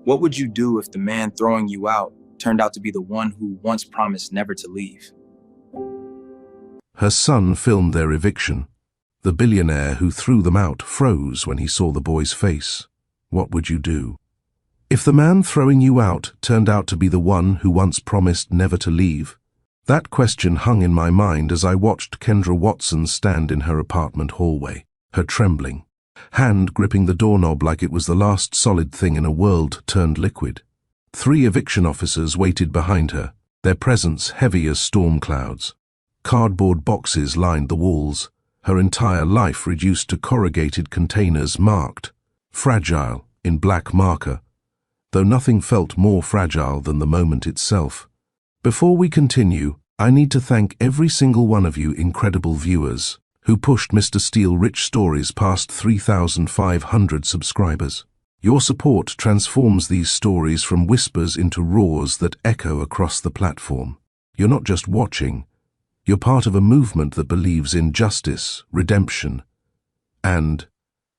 What would you do if the man throwing you out turned out to be the one who once promised never to leave? Her son filmed their eviction. The billionaire who threw them out froze when he saw the boy's face. What would you do? If the man throwing you out turned out to be the one who once promised never to leave? That question hung in my mind as I watched Kendra Watson stand in her apartment hallway, her trembling hand gripping the doorknob like it was the last solid thing in a world turned liquid. 3 eviction officers waited behind her, their presence heavy as storm clouds. Cardboard boxes lined the walls, her entire life reduced to corrugated containers marked fragile in black marker, though nothing felt more fragile than the moment itself. Before we continue, I need to thank every single one of you incredible viewers who pushed Mr. Steele Rich Stories past 3,500 subscribers. Your support transforms these stories from whispers into roars that echo across the platform. You're not just watching, you're part of a movement that believes in justice, redemption, and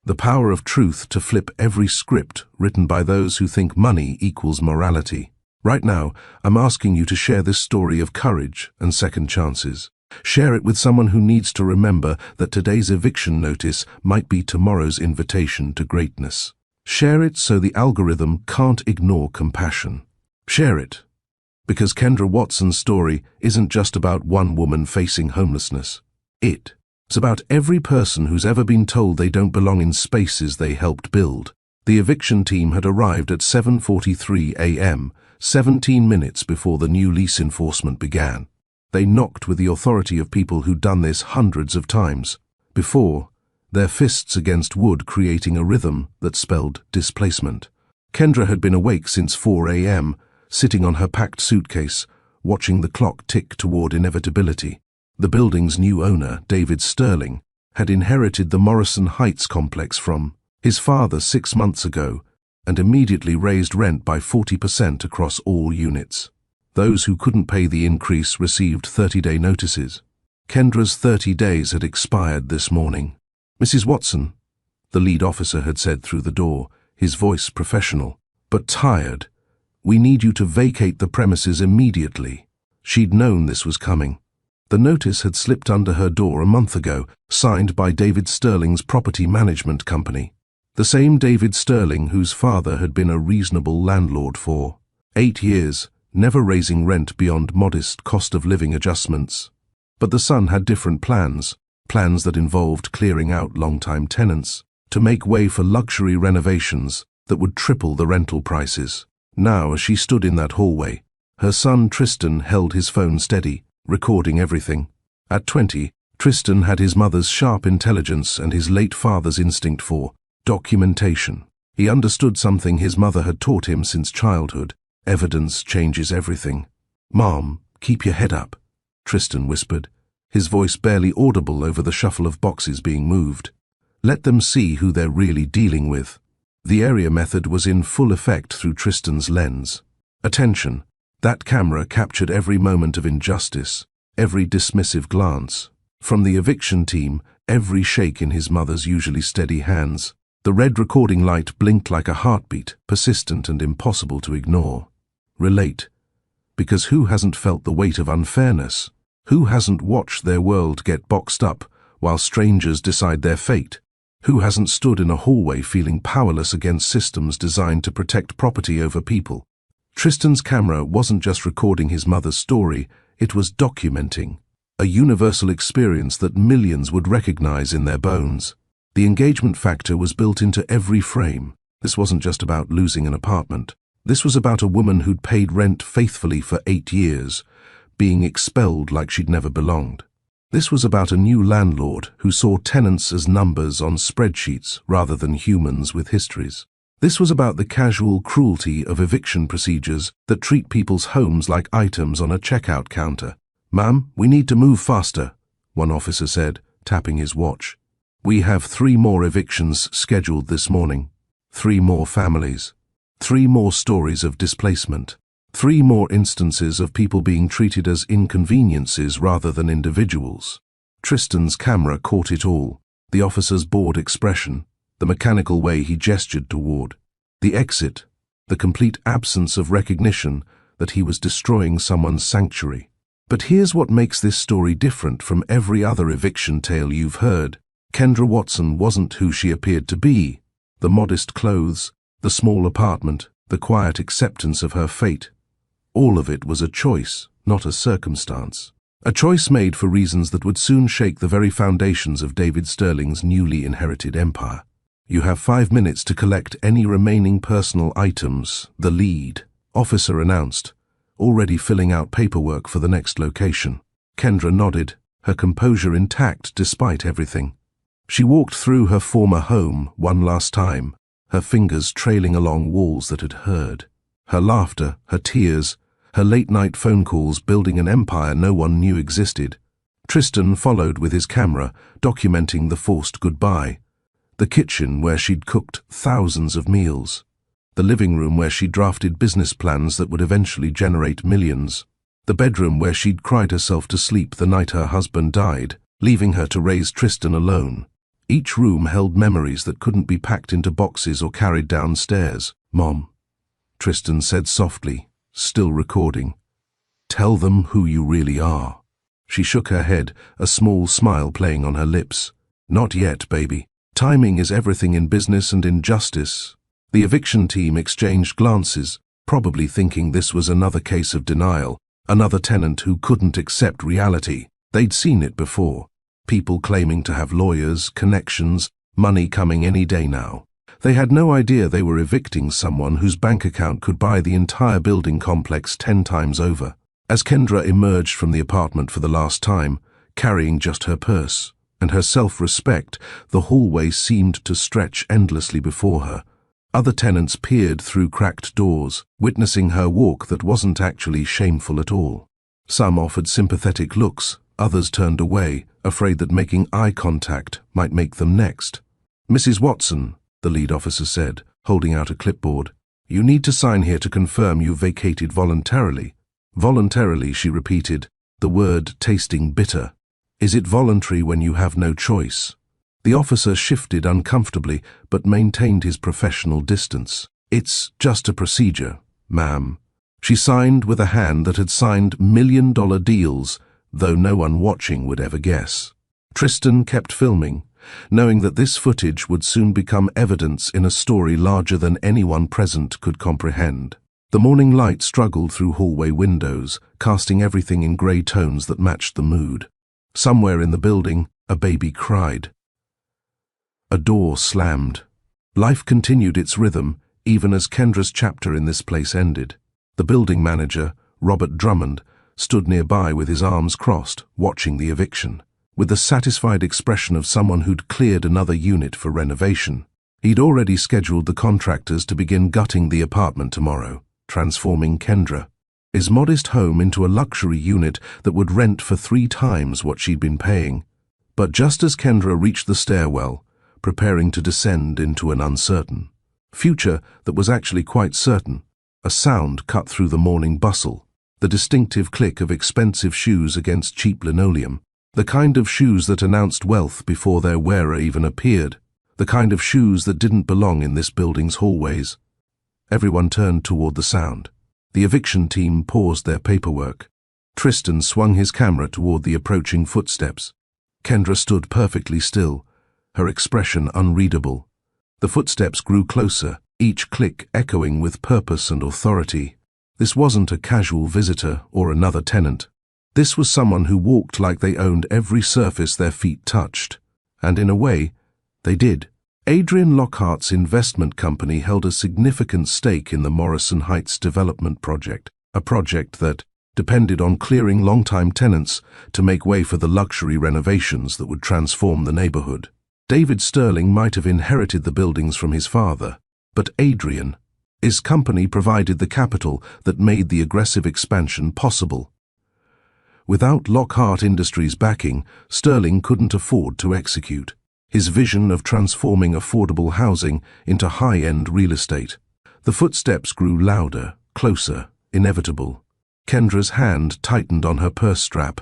the power of truth to flip every script written by those who think money equals morality. Right now, I'm asking you to share this story of courage and second chances. Share it with someone who needs to remember that today's eviction notice might be tomorrow's invitation to greatness. Share it so the algorithm can't ignore compassion. Share it, because Kendra Watson's story isn't just about one woman facing homelessness. It's about every person who's ever been told they don't belong in spaces they helped build. The eviction team had arrived at 7:43 a.m., 17 minutes before the new lease enforcement began. They knocked with the authority of people who'd done this hundreds of times before, their fists against wood creating a rhythm that spelled displacement. Kendra had been awake since 4 a.m., sitting on her packed suitcase, watching the clock tick toward inevitability. The building's new owner, David Sterling, had inherited the Morrison Heights complex from his father 6 months ago and immediately raised rent by 40% across all units. Those who couldn't pay the increase received 30-day notices. Kendra's 30 days had expired this morning. "Mrs. Watson," the lead officer had said through the door, his voice professional, but tired, "we need you to vacate the premises immediately." She'd known this was coming. The notice had slipped under her door a month ago, signed by David Sterling's property management company. The same David Sterling whose father had been a reasonable landlord for 8 years, never raising rent beyond modest cost of living adjustments. But the son had different plans that involved clearing out long-time tenants to make way for luxury renovations that would triple the rental prices. Now, as she stood in that hallway, her son Tristan held his phone steady, recording everything. At 20, Tristan had his mother's sharp intelligence and his late father's instinct for documentation. He understood something his mother had taught him since childhood: evidence changes everything. "Mom, keep your head up," Tristan whispered, his voice barely audible over the shuffle of boxes being moved. "Let them see who they're really dealing with." The area method was in full effect through Tristan's lens. Attention. That camera captured every moment of injustice, every dismissive glance. From the eviction team, every shake in his mother's usually steady hands. The red recording light blinked like a heartbeat, persistent and impossible to ignore. Relate. Because who hasn't felt the weight of unfairness? Who hasn't watched their world get boxed up while strangers decide their fate? Who hasn't stood in a hallway feeling powerless against systems designed to protect property over people? Tristan's camera wasn't just recording his mother's story, it was documenting a universal experience that millions would recognize in their bones. The engagement factor was built into every frame. This wasn't just about losing an apartment. This was about a woman who'd paid rent faithfully for 8 years, being expelled like she'd never belonged. This was about a new landlord who saw tenants as numbers on spreadsheets rather than humans with histories. This was about the casual cruelty of eviction procedures that treat people's homes like items on a checkout counter. "Ma'am, we need to move faster," one officer said, tapping his watch. "We have 3 more evictions scheduled this morning. 3 more families. 3 more stories of displacement. 3 more instances of people being treated as inconveniences rather than individuals." Tristan's camera caught it all. The officer's bored expression, the mechanical way he gestured toward the exit, the complete absence of recognition that he was destroying someone's sanctuary. But here's what makes this story different from every other eviction tale you've heard. Kendra Watson wasn't who she appeared to be. The modest clothes, the small apartment, the quiet acceptance of her fate, all of it was a choice, not a circumstance. A choice made for reasons that would soon shake the very foundations of David Sterling's newly inherited empire. You have 5 minutes to collect any remaining personal items, the lead officer announced, already filling out paperwork for the next location. Kendra nodded, her composure intact despite everything. She walked through her former home one last time, her fingers trailing along walls that had heard. Her laughter, her tears, her late-night phone calls building an empire no one knew existed. Tristan followed with his camera, documenting the forced goodbye. The kitchen where she'd cooked thousands of meals. The living room where she'd drafted business plans that would eventually generate millions. The bedroom where she'd cried herself to sleep the night her husband died, leaving her to raise Tristan alone. Each room held memories that couldn't be packed into boxes or carried downstairs. "Mom," Tristan said softly, still recording. "Tell them who you really are." She shook her head, a small smile playing on her lips. "Not yet, baby. Timing is everything in business and in justice." The eviction team exchanged glances, probably thinking this was another case of denial, another tenant who couldn't accept reality. They'd seen it before. People claiming to have lawyers, connections, money coming any day now. They had no idea they were evicting someone whose bank account could buy the entire building complex 10 times over. As Kendra emerged from the apartment for the last time, carrying just her purse and her self-respect, the hallway seemed to stretch endlessly before her. Other tenants peered through cracked doors, witnessing her walk that wasn't actually shameful at all. Some offered sympathetic looks, others turned away, afraid that making eye contact might make them next. "Mrs. Watson," the lead officer said, holding out a clipboard, "you need to sign here to confirm you vacated voluntarily." "Voluntarily," she repeated, the word tasting bitter. "Is it voluntary when you have no choice?" The officer shifted uncomfortably, but maintained his professional distance. "It's just a procedure, ma'am." She signed with a hand that had signed million-dollar deals, though no one watching would ever guess. Tristan kept filming, knowing that this footage would soon become evidence in a story larger than anyone present could comprehend. The morning light struggled through hallway windows, casting everything in grey tones that matched the mood. Somewhere in the building, a baby cried. A door slammed. Life continued its rhythm, even as Kendra's chapter in this place ended. The building manager, Robert Drummond, stood nearby with his arms crossed, watching the eviction, with the satisfied expression of someone who'd cleared another unit for renovation. He'd already scheduled the contractors to begin gutting the apartment tomorrow, transforming Kendra, his modest home, into a luxury unit that would rent for 3 times what she'd been paying. But just as Kendra reached the stairwell, preparing to descend into an uncertain future that was actually quite certain, a sound cut through the morning bustle, the distinctive click of expensive shoes against cheap linoleum, the kind of shoes that announced wealth before their wearer even appeared, the kind of shoes that didn't belong in this building's hallways. Everyone turned toward the sound. The eviction team paused their paperwork. Tristan swung his camera toward the approaching footsteps. Kendra stood perfectly still, her expression unreadable. The footsteps grew closer, each click echoing with purpose and authority. This wasn't a casual visitor or another tenant. This was someone who walked like they owned every surface their feet touched. And in a way, they did. Adrian Lockhart's investment company held a significant stake in the Morrison Heights development project, a project that depended on clearing longtime tenants to make way for the luxury renovations that would transform the neighborhood. David Sterling might have inherited the buildings from his father, but Adrian, his company, provided the capital that made the aggressive expansion possible. Without Lockhart Industries' backing, Sterling couldn't afford to execute his vision of transforming affordable housing into high-end real estate. The footsteps grew louder, closer, inevitable. Kendra's hand tightened on her purse strap.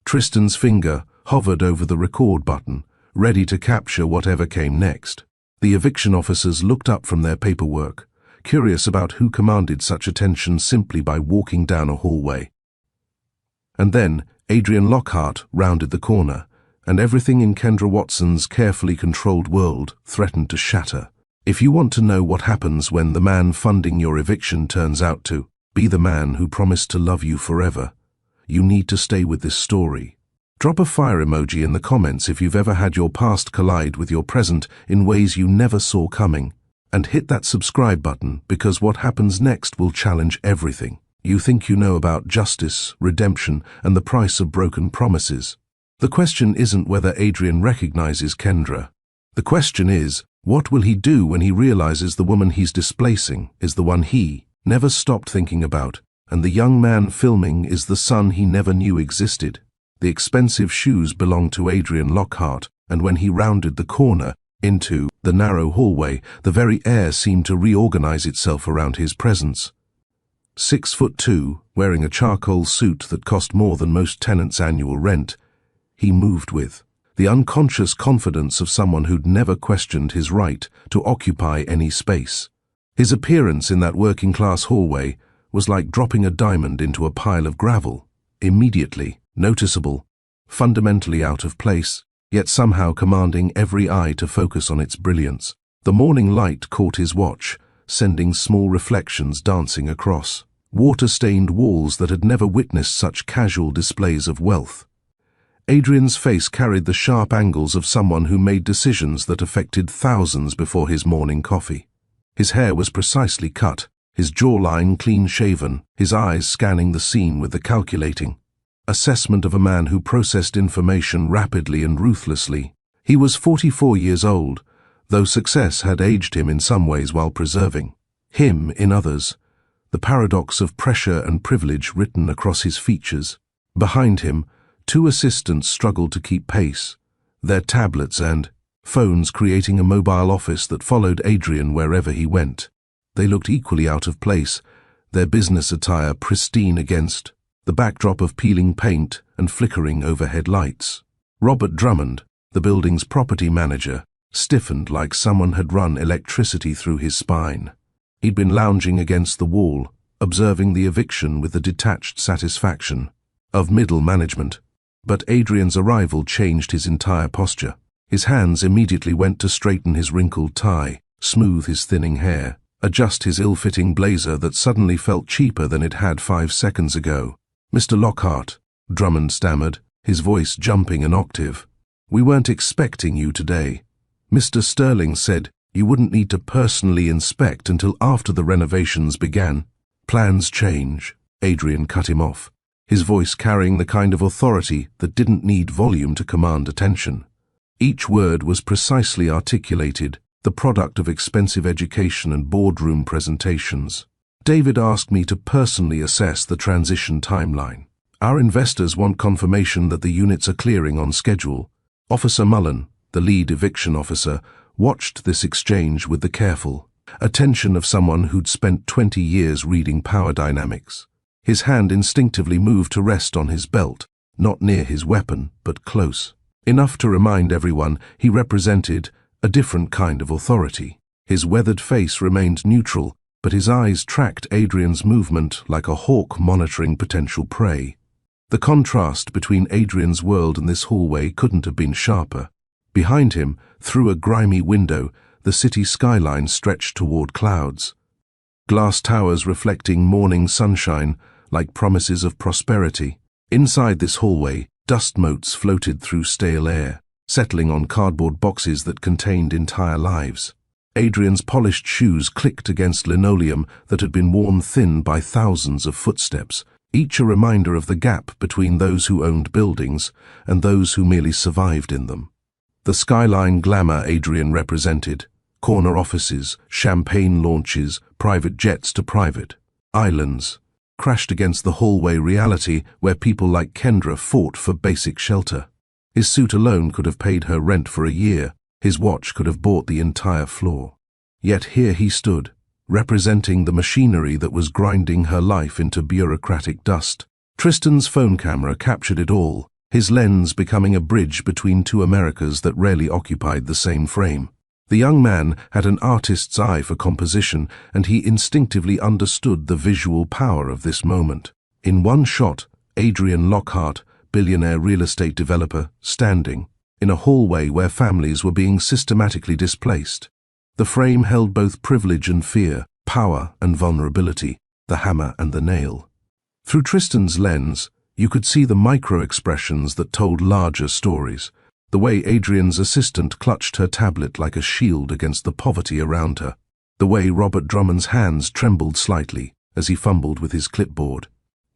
Tristan's finger hovered over the record button, ready to capture whatever came next. The eviction officers looked up from their paperwork, curious about who commanded such attention simply by walking down a hallway. And then Adrian Lockhart rounded the corner, and everything in Kendra Watson's carefully controlled world threatened to shatter. If you want to know what happens when the man funding your eviction turns out to be the man who promised to love you forever, you need to stay with this story. Drop a fire emoji in the comments if you've ever had your past collide with your present in ways you never saw coming. And hit that subscribe button, because what happens next will challenge everything you think you know about justice, redemption, and the price of broken promises. The question isn't whether Adrian recognizes Kendra. The question is, what will he do when he realizes the woman he's displacing is the one he never stopped thinking about, and the young man filming is the son he never knew existed? The expensive shoes belonged to Adrian Lockhart, and when he rounded the corner into the narrow hallway, the very air seemed to reorganize itself around his presence. 6'2", wearing a charcoal suit that cost more than most tenants' annual rent, he moved with the unconscious confidence of someone who'd never questioned his right to occupy any space. His appearance in that working-class hallway was like dropping a diamond into a pile of gravel, immediately noticeable, fundamentally out of place, yet somehow commanding every eye to focus on its brilliance. The morning light caught his watch, sending small reflections dancing across water-stained walls that had never witnessed such casual displays of wealth. Adrian's face carried the sharp angles of someone who made decisions that affected thousands before his morning coffee. His hair was precisely cut, his jawline clean-shaven, his eyes scanning the scene with the calculating assessment of a man who processed information rapidly and ruthlessly. He was 44 years old, though success had aged him in some ways while preserving him in others, the paradox of pressure and privilege written across his features. Behind him, two assistants struggled to keep pace, their tablets and phones creating a mobile office that followed Adrian wherever he went. They looked equally out of place, their business attire pristine against the backdrop of peeling paint and flickering overhead lights. Robert Drummond, the building's property manager, stiffened like someone had run electricity through his spine. He'd been lounging against the wall, observing the eviction with the detached satisfaction of middle management. But Adrian's arrival changed his entire posture. His hands immediately went to straighten his wrinkled tie, smooth his thinning hair, adjust his ill-fitting blazer that suddenly felt cheaper than it had 5 seconds ago. "Mr. Lockhart," Drummond stammered, his voice jumping an octave. "We weren't expecting you today. Mr. Sterling said you wouldn't need to personally inspect until after the renovations began." "Plans change," Adrian cut him off, his voice carrying the kind of authority that didn't need volume to command attention. Each word was precisely articulated, the product of expensive education and boardroom presentations. "David asked me to personally assess the transition timeline. Our investors want confirmation that the units are clearing on schedule." Officer Mullen, the lead eviction officer, watched this exchange with the careful attention of someone who'd spent 20 years reading power dynamics. His hand instinctively moved to rest on his belt, not near his weapon, but close, enough to remind everyone he represented a different kind of authority. His weathered face remained neutral, but his eyes tracked Adrian's movement like a hawk monitoring potential prey. The contrast between Adrian's world and this hallway couldn't have been sharper. Behind him, through a grimy window, the city skyline stretched toward clouds. Glass towers reflecting morning sunshine like promises of prosperity. Inside this hallway, dust motes floated through stale air, settling on cardboard boxes that contained entire lives. Adrian's polished shoes clicked against linoleum that had been worn thin by thousands of footsteps, each a reminder of the gap between those who owned buildings and those who merely survived in them. The skyline glamour Adrian represented, corner offices, champagne launches, private jets to private islands, crashed against the hallway reality where people like Kendra fought for basic shelter. His suit alone could have paid her rent for a year. His watch could have bought the entire floor. Yet here he stood, representing the machinery that was grinding her life into bureaucratic dust. Tristan's phone camera captured it all, his lens becoming a bridge between two Americas that rarely occupied the same frame. The young man had an artist's eye for composition, and he instinctively understood the visual power of this moment. In one shot, Adrian Lockhart, billionaire real estate developer, standing in a hallway where families were being systematically displaced. The frame held both privilege and fear, power and vulnerability, the hammer and the nail. Through Tristan's lens, you could see the micro-expressions that told larger stories. The way Adrian's assistant clutched her tablet like a shield against the poverty around her. The way Robert Drummond's hands trembled slightly as he fumbled with his clipboard.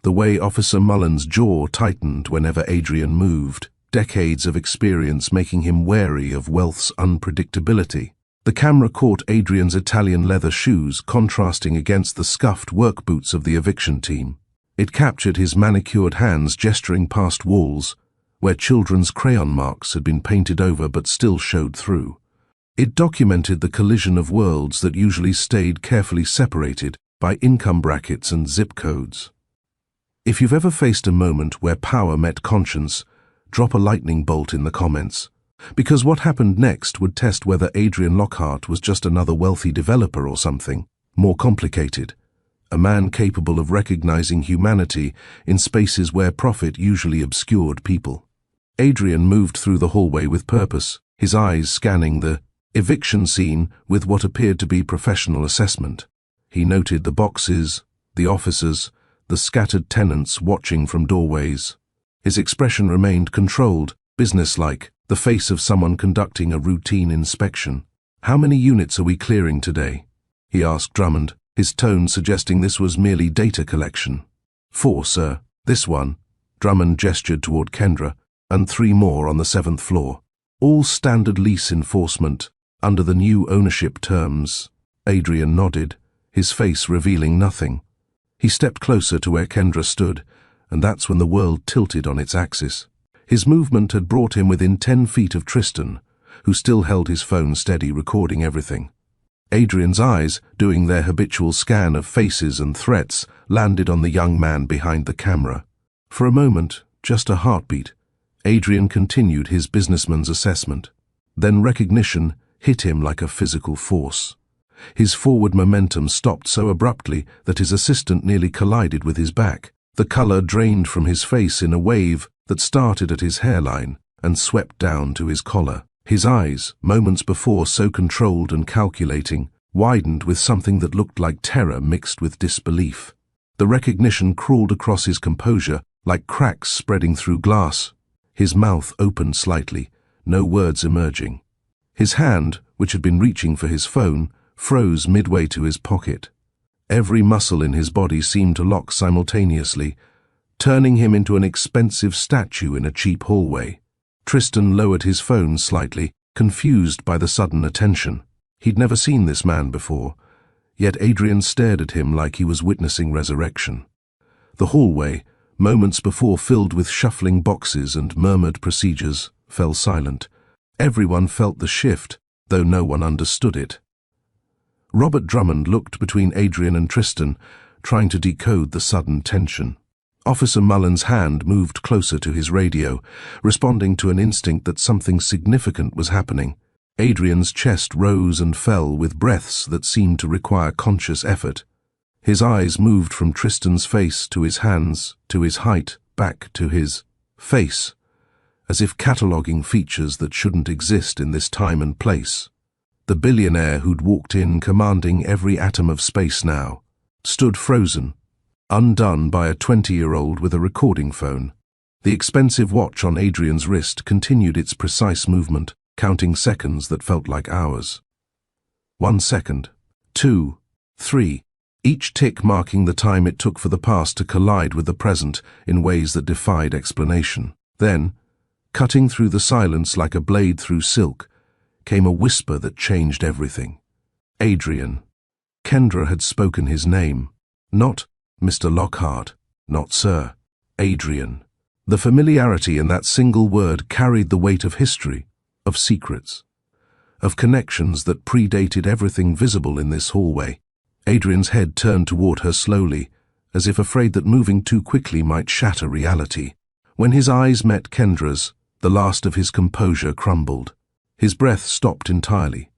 The way Officer Mullen's jaw tightened whenever Adrian moved, decades of experience making him wary of wealth's unpredictability. The camera caught Adrian's Italian leather shoes contrasting against the scuffed work boots of the eviction team. It captured his manicured hands gesturing past walls, where children's crayon marks had been painted over but still showed through. It documented the collision of worlds that usually stayed carefully separated by income brackets and zip codes. If you've ever faced a moment where power met conscience, drop a lightning bolt in the comments. Because what happened next would test whether Adrian Lockhart was just another wealthy developer or something more complicated. A man capable of recognizing humanity in spaces where profit usually obscured people. Adrian moved through the hallway with purpose, his eyes scanning the eviction scene with what appeared to be professional assessment. He noted the boxes, the officers, the scattered tenants watching from doorways. His expression remained controlled, businesslike, the face of someone conducting a routine inspection. "How many units are we clearing today?" he asked Drummond, his tone suggesting this was merely data collection. "4, sir. This one," Drummond gestured toward Kendra, "and 3 more on the 7th floor. All standard lease enforcement, under the new ownership terms." Adrian nodded, his face revealing nothing. He stepped closer to where Kendra stood, and that's when the world tilted on its axis. His movement had brought him within 10 feet of Tristan, who still held his phone steady, recording everything. Adrian's eyes, doing their habitual scan of faces and threats, landed on the young man behind the camera. For a moment, just a heartbeat, Adrian continued his businessman's assessment. Then recognition hit him like a physical force. His forward momentum stopped so abruptly that his assistant nearly collided with his back. The color drained from his face in a wave that started at his hairline and swept down to his collar. His eyes, moments before so controlled and calculating, widened with something that looked like terror mixed with disbelief. The recognition crawled across his composure like cracks spreading through glass. His mouth opened slightly, no words emerging. His hand, which had been reaching for his phone, froze midway to his pocket. Every muscle in his body seemed to lock simultaneously, turning him into an expensive statue in a cheap hallway. Tristan lowered his phone slightly, confused by the sudden attention. He'd never seen this man before, yet Adrian stared at him like he was witnessing resurrection. The hallway, moments before filled with shuffling boxes and murmured procedures, fell silent. Everyone felt the shift, though no one understood it. Robert Drummond looked between Adrian and Tristan, trying to decode the sudden tension. Officer Mullen's hand moved closer to his radio, responding to an instinct that something significant was happening. Adrian's chest rose and fell with breaths that seemed to require conscious effort. His eyes moved from Tristan's face to his hands, to his height, back to his face, as if cataloguing features that shouldn't exist in this time and place. The billionaire who'd walked in commanding every atom of space now, stood frozen, undone by a 20-year-old with a recording phone. The expensive watch on Adrian's wrist continued its precise movement, counting seconds that felt like hours. 1 second, 2, 3, each tick marking the time it took for the past to collide with the present in ways that defied explanation. Then, cutting through the silence like a blade through silk, came a whisper that changed everything. Adrian. Kendra had spoken his name. Not Mr. Lockhart, not Sir. Adrian. The familiarity in that single word carried the weight of history, of secrets, of connections that predated everything visible in this hallway. Adrian's head turned toward her slowly, as if afraid that moving too quickly might shatter reality. When his eyes met Kendra's, the last of his composure crumbled. His breath stopped entirely,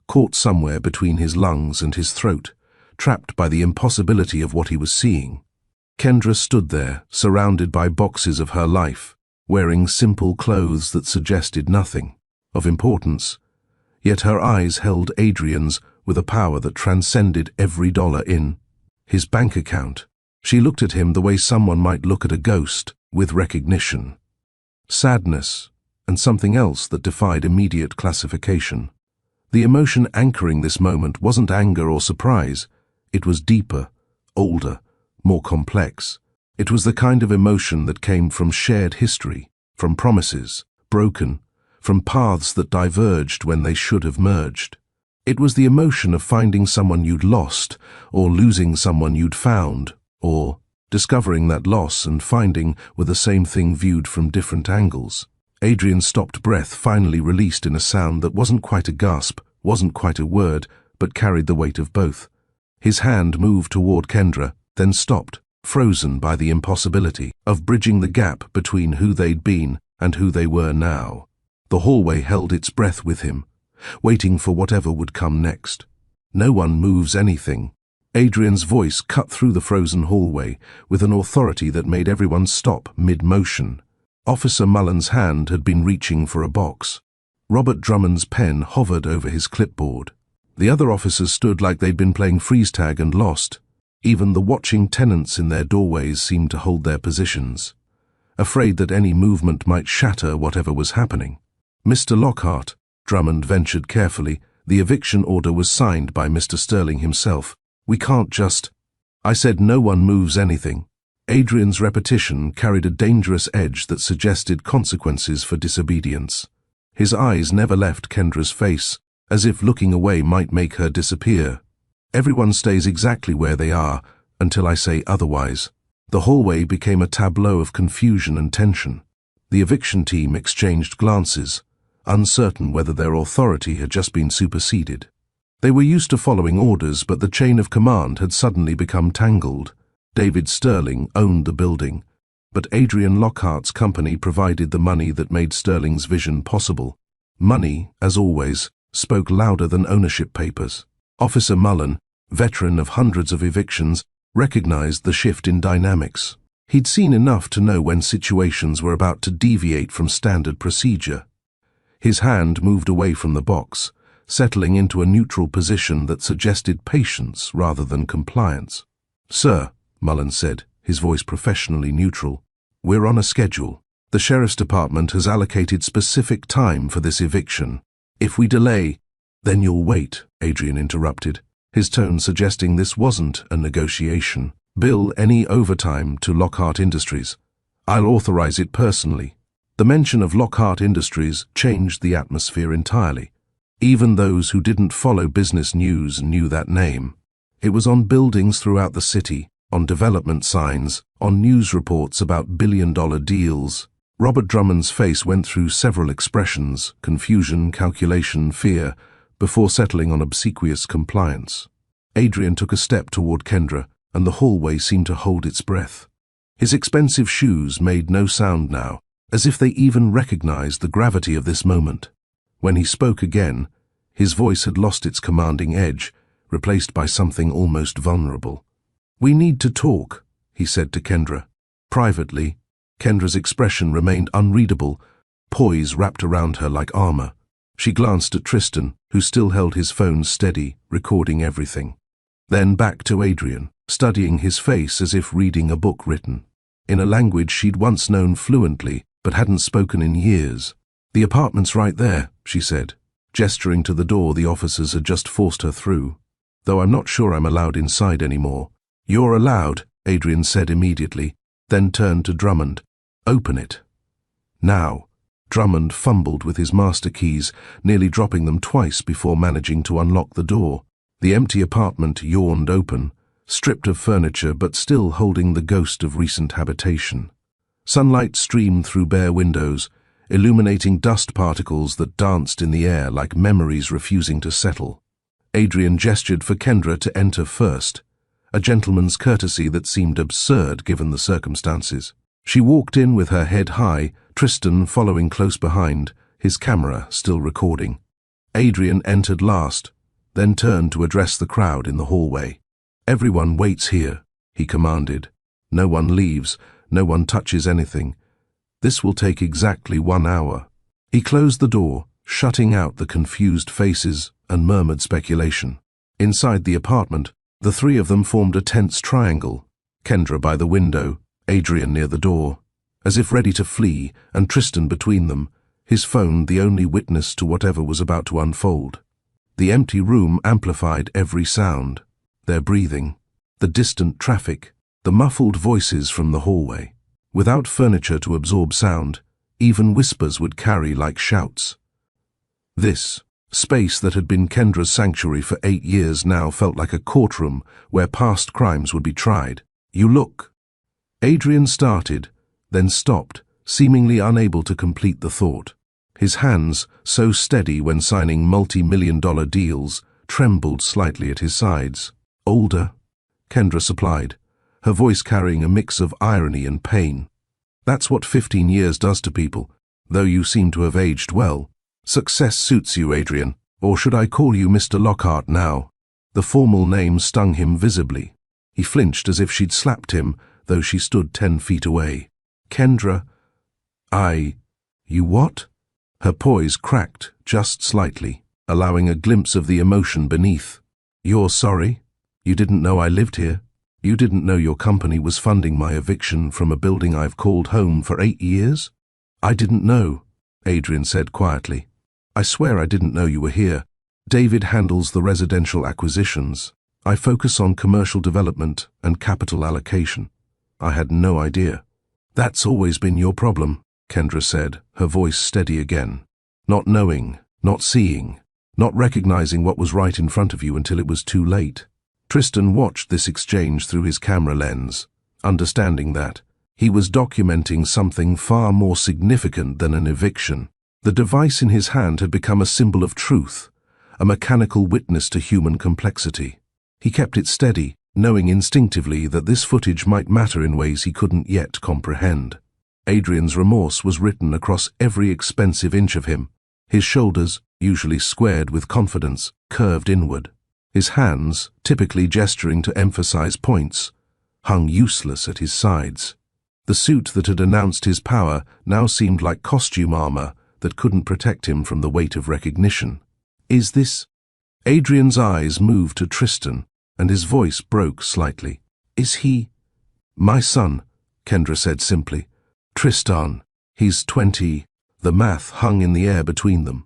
caught somewhere between his lungs and his throat, trapped by the impossibility of what he was seeing. Kendra stood there, surrounded by boxes of her life, wearing simple clothes that suggested nothing of importance. Yet her eyes held Adrian's with a power that transcended every dollar in his bank account. She looked at him the way someone might look at a ghost, with recognition, sadness, and something else that defied immediate classification. The emotion anchoring this moment wasn't anger or surprise. It was deeper, older, more complex. It was the kind of emotion that came from shared history, from promises, broken, from paths that diverged when they should have merged. It was the emotion of finding someone you'd lost, or losing someone you'd found, or discovering that loss and finding were the same thing viewed from different angles. Adrian's stopped breath finally released in a sound that wasn't quite a gasp, wasn't quite a word, but carried the weight of both. His hand moved toward Kendra, then stopped, frozen by the impossibility of bridging the gap between who they'd been and who they were now. The hallway held its breath with him, waiting for whatever would come next. No one moves anything. Adrian's voice cut through the frozen hallway with an authority that made everyone stop mid-motion. Officer Mullen's hand had been reaching for a box. Robert Drummond's pen hovered over his clipboard. The other officers stood like they'd been playing freeze tag and lost. Even the watching tenants in their doorways seemed to hold their positions, afraid that any movement might shatter whatever was happening. Mr. Lockhart, Drummond ventured carefully, the eviction order was signed by Mr. Sterling himself. We can't just... I said no one moves anything. Adrian's repetition carried a dangerous edge that suggested consequences for disobedience. His eyes never left Kendra's face, as if looking away might make her disappear. Everyone stays exactly where they are, until I say otherwise. The hallway became a tableau of confusion and tension. The eviction team exchanged glances, uncertain whether their authority had just been superseded. They were used to following orders, but the chain of command had suddenly become tangled. David Sterling owned the building, but Adrian Lockhart's company provided the money that made Sterling's vision possible. Money, as always, spoke louder than ownership papers. Officer Mullen, veteran of hundreds of evictions, recognized the shift in dynamics. He'd seen enough to know when situations were about to deviate from standard procedure. His hand moved away from the box, settling into a neutral position that suggested patience rather than compliance. "Sir," Mullen said, his voice professionally neutral, "we're on a schedule. The Sheriff's Department has allocated specific time for this eviction. If we delay..." "Then you'll wait," Adrian interrupted, his tone suggesting this wasn't a negotiation. "Bill any overtime to Lockhart Industries. I'll authorize it personally." The mention of Lockhart Industries changed the atmosphere entirely. Even those who didn't follow business news knew that name. It was on buildings throughout the city, on development signs, on news reports about billion-dollar deals. Robert Drummond's face went through several expressions: confusion, calculation, fear, before settling on obsequious compliance. Adrian took a step toward Kendra, and the hallway seemed to hold its breath. His expensive shoes made no sound now, as if they even recognized the gravity of this moment. When he spoke again, his voice had lost its commanding edge, replaced by something almost vulnerable. "We need to talk," he said to Kendra. Privately, Kendra's expression remained unreadable, poise wrapped around her like armor. She glanced at Tristan, who still held his phone steady, recording everything. Then back to Adrian, studying his face as if reading a book written in a language she'd once known fluently, but hadn't spoken in years. "The apartment's right there," she said, gesturing to the door the officers had just forced her through. "Though I'm not sure I'm allowed inside anymore." "You're allowed," Adrian said immediately, then turned to Drummond. "Open it." "Now." Drummond fumbled with his master keys, nearly dropping them twice before managing to unlock the door. The empty apartment yawned open, stripped of furniture but still holding the ghost of recent habitation. Sunlight streamed through bare windows, illuminating dust particles that danced in the air like memories refusing to settle. Adrian gestured for Kendra to enter first, a gentleman's courtesy that seemed absurd given the circumstances. She walked in with her head high, Tristan following close behind, his camera still recording. Adrian entered last, then turned to address the crowd in the hallway. "Everyone waits here," he commanded. "No one leaves, no one touches anything. This will take exactly 1 hour." He closed the door, shutting out the confused faces and murmured speculation. Inside the apartment, the three of them formed a tense triangle, Kendra by the window, Adrian near the door, as if ready to flee, and Tristan between them, his phone the only witness to whatever was about to unfold. The empty room amplified every sound, their breathing, the distant traffic, the muffled voices from the hallway. Without furniture to absorb sound, even whispers would carry like shouts. This space that had been Kendra's sanctuary for 8 years now felt like a courtroom where past crimes would be tried. "You look." Adrian started, then stopped, seemingly unable to complete the thought. His hands, so steady when signing multi-million-dollar deals, trembled slightly at his sides. "Older," Kendra supplied, her voice carrying a mix of irony and pain. "That's what 15 years does to people, though you seem to have aged well. Success suits you, Adrian, or should I call you Mr. Lockhart now?" The formal name stung him visibly. He flinched as if she'd slapped him, though she stood 10 feet away. "Kendra, you what?" Her poise cracked just slightly, allowing a glimpse of the emotion beneath. "You're sorry? You didn't know I lived here? You didn't know your company was funding my eviction from a building I've called home for 8 years? "I didn't know," Adrian said quietly. "I swear I didn't know you were here. David handles the residential acquisitions. I focus on commercial development and capital allocation. I had no idea." "That's always been your problem," Kendra said, her voice steady again. "Not knowing, not seeing, not recognizing what was right in front of you until it was too late." Tristan watched this exchange through his camera lens, understanding that he was documenting something far more significant than an eviction. The device in his hand had become a symbol of truth, a mechanical witness to human complexity. He kept it steady, knowing instinctively that this footage might matter in ways he couldn't yet comprehend. Adrian's remorse was written across every expensive inch of him. His shoulders, usually squared with confidence, curved inward. His hands, typically gesturing to emphasize points, hung useless at his sides. The suit that had announced his power now seemed like costume armor that couldn't protect him from the weight of recognition. "Is this—" Adrian's eyes moved to Tristan, and his voice broke slightly. "Is he—" "My son," Kendra said simply. "Tristan. He's 20. The math hung in the air between them,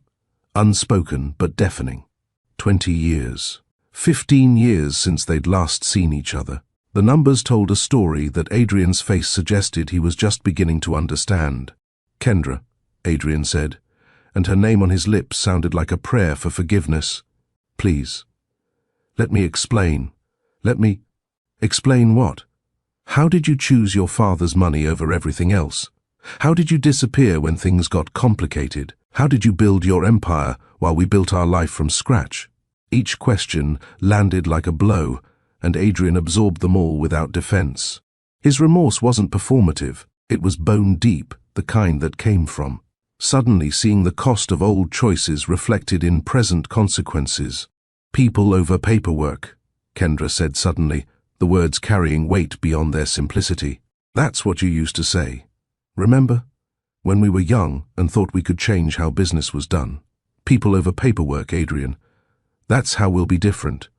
unspoken but deafening. 20 years. 15 years since they'd last seen each other. The numbers told a story that Adrian's face suggested he was just beginning to understand. "Kendra," Adrian said, and her name on his lips sounded like a prayer for forgiveness. "Please. Let me explain. Let me—" "Explain what? How did you choose your father's money over everything else? How did you disappear when things got complicated? How did you build your empire while we built our life from scratch?" Each question landed like a blow, and Adrian absorbed them all without defense. His remorse wasn't performative. It was bone deep, the kind that came from suddenly seeing the cost of old choices reflected in present consequences. "People over paperwork," Kendra said suddenly, the words carrying weight beyond their simplicity. "That's what you used to say. Remember? When we were young and thought we could change how business was done. People over paperwork, Adrian. That's how we'll be different."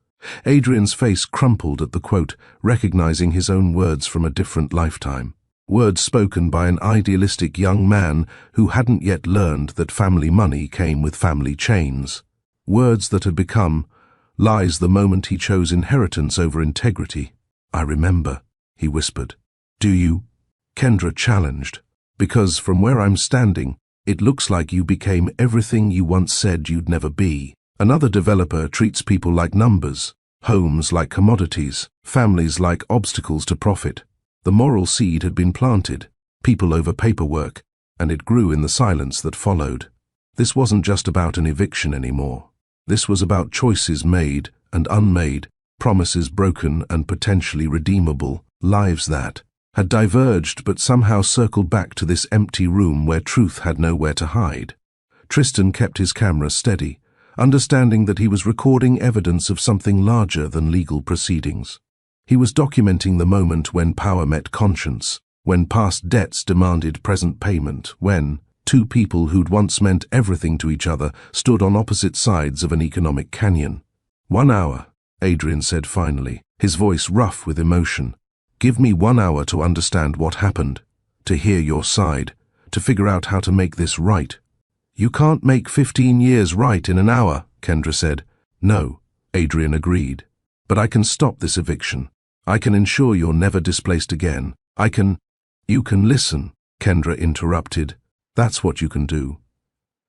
Adrian's face crumpled at the quote, recognizing his own words from a different lifetime. Words spoken by an idealistic young man who hadn't yet learned that family money came with family chains. Words that had become lies the moment he chose inheritance over integrity. "I remember," he whispered. "Do you?" Kendra challenged. "Because from where I'm standing, it looks like you became everything you once said you'd never be. Another developer treats people like numbers, homes like commodities, families like obstacles to profit. The moral seed had been planted, people over paperwork, and it grew in the silence that followed. This wasn't just about an eviction anymore. This was about choices made and unmade, promises broken and potentially redeemable, lives that had diverged but somehow circled back to this empty room where truth had nowhere to hide. Tristan kept his camera steady, understanding that he was recording evidence of something larger than legal proceedings. He was documenting the moment when power met conscience, when past debts demanded present payment, when two people who'd once meant everything to each other stood on opposite sides of an economic canyon. 1 hour, Adrian said finally, his voice rough with emotion. Give me 1 hour to understand what happened, to hear your side, to figure out how to make this right. You can't make 15 years right in an hour, Kendra said. No, Adrian agreed. But I can stop this eviction. I can ensure you're never displaced again. You can listen, Kendra interrupted. That's what you can do.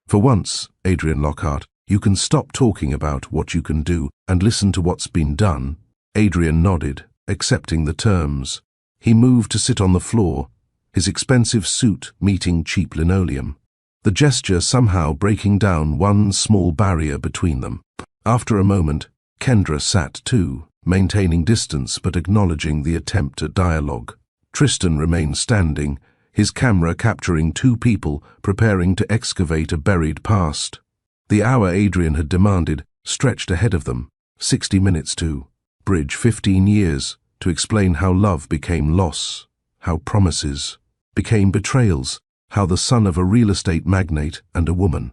For once, Adrian Lockhart, you can stop talking about what you can do and listen to what's been done. Adrian nodded, accepting the terms. He moved to sit on the floor, his expensive suit meeting cheap linoleum, the gesture somehow breaking down one small barrier between them. After a moment, Kendra sat too, maintaining distance but acknowledging the attempt at dialogue. Tristan remained standing, his camera capturing two people preparing to excavate a buried past. The hour Adrian had demanded stretched ahead of them, 60 minutes to bridge 15 years, to explain how love became loss, how promises became betrayals, how the son of a real estate magnate and a woman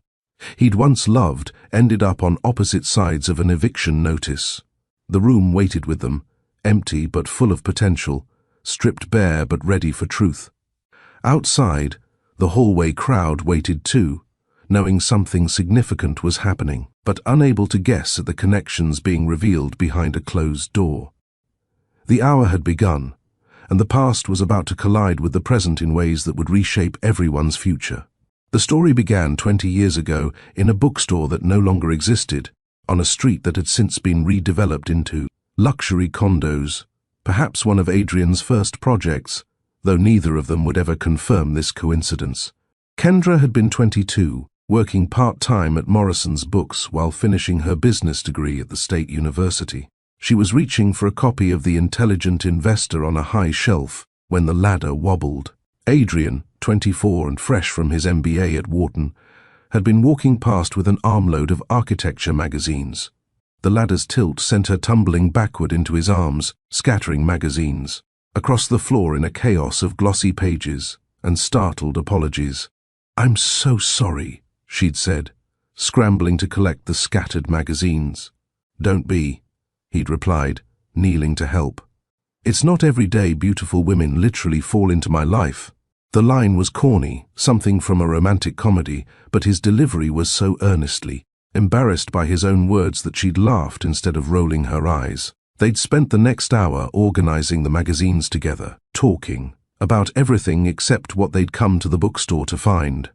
he'd once loved ended up on opposite sides of an eviction notice. The room waited with them, empty but full of potential, stripped bare but ready for truth. Outside, the hallway crowd waited too, knowing something significant was happening, but unable to guess at the connections being revealed behind a closed door. The hour had begun, and the past was about to collide with the present in ways that would reshape everyone's future. The story began 20 years ago in a bookstore that no longer existed, on a street that had since been redeveloped into luxury condos, perhaps one of Adrian's first projects, though neither of them would ever confirm this coincidence. Kendra had been 22, working part-time at Morrison's Books while finishing her business degree at the State University. She was reaching for a copy of The Intelligent Investor on a high shelf when the ladder wobbled. Adrian, 24 and fresh from his MBA at Wharton, had been walking past with an armload of architecture magazines. The ladder's tilt sent her tumbling backward into his arms, scattering magazines, across the floor in a chaos of glossy pages and startled apologies. "I'm so sorry," she'd said, scrambling to collect the scattered magazines. "Don't be," he'd replied, kneeling to help. "It's not every day beautiful women literally fall into my life." The line was corny, something from a romantic comedy, but his delivery was so earnestly, embarrassed by his own words that she'd laughed instead of rolling her eyes. They'd spent the next hour organizing the magazines together, talking about everything except what they'd come to the bookstore to find.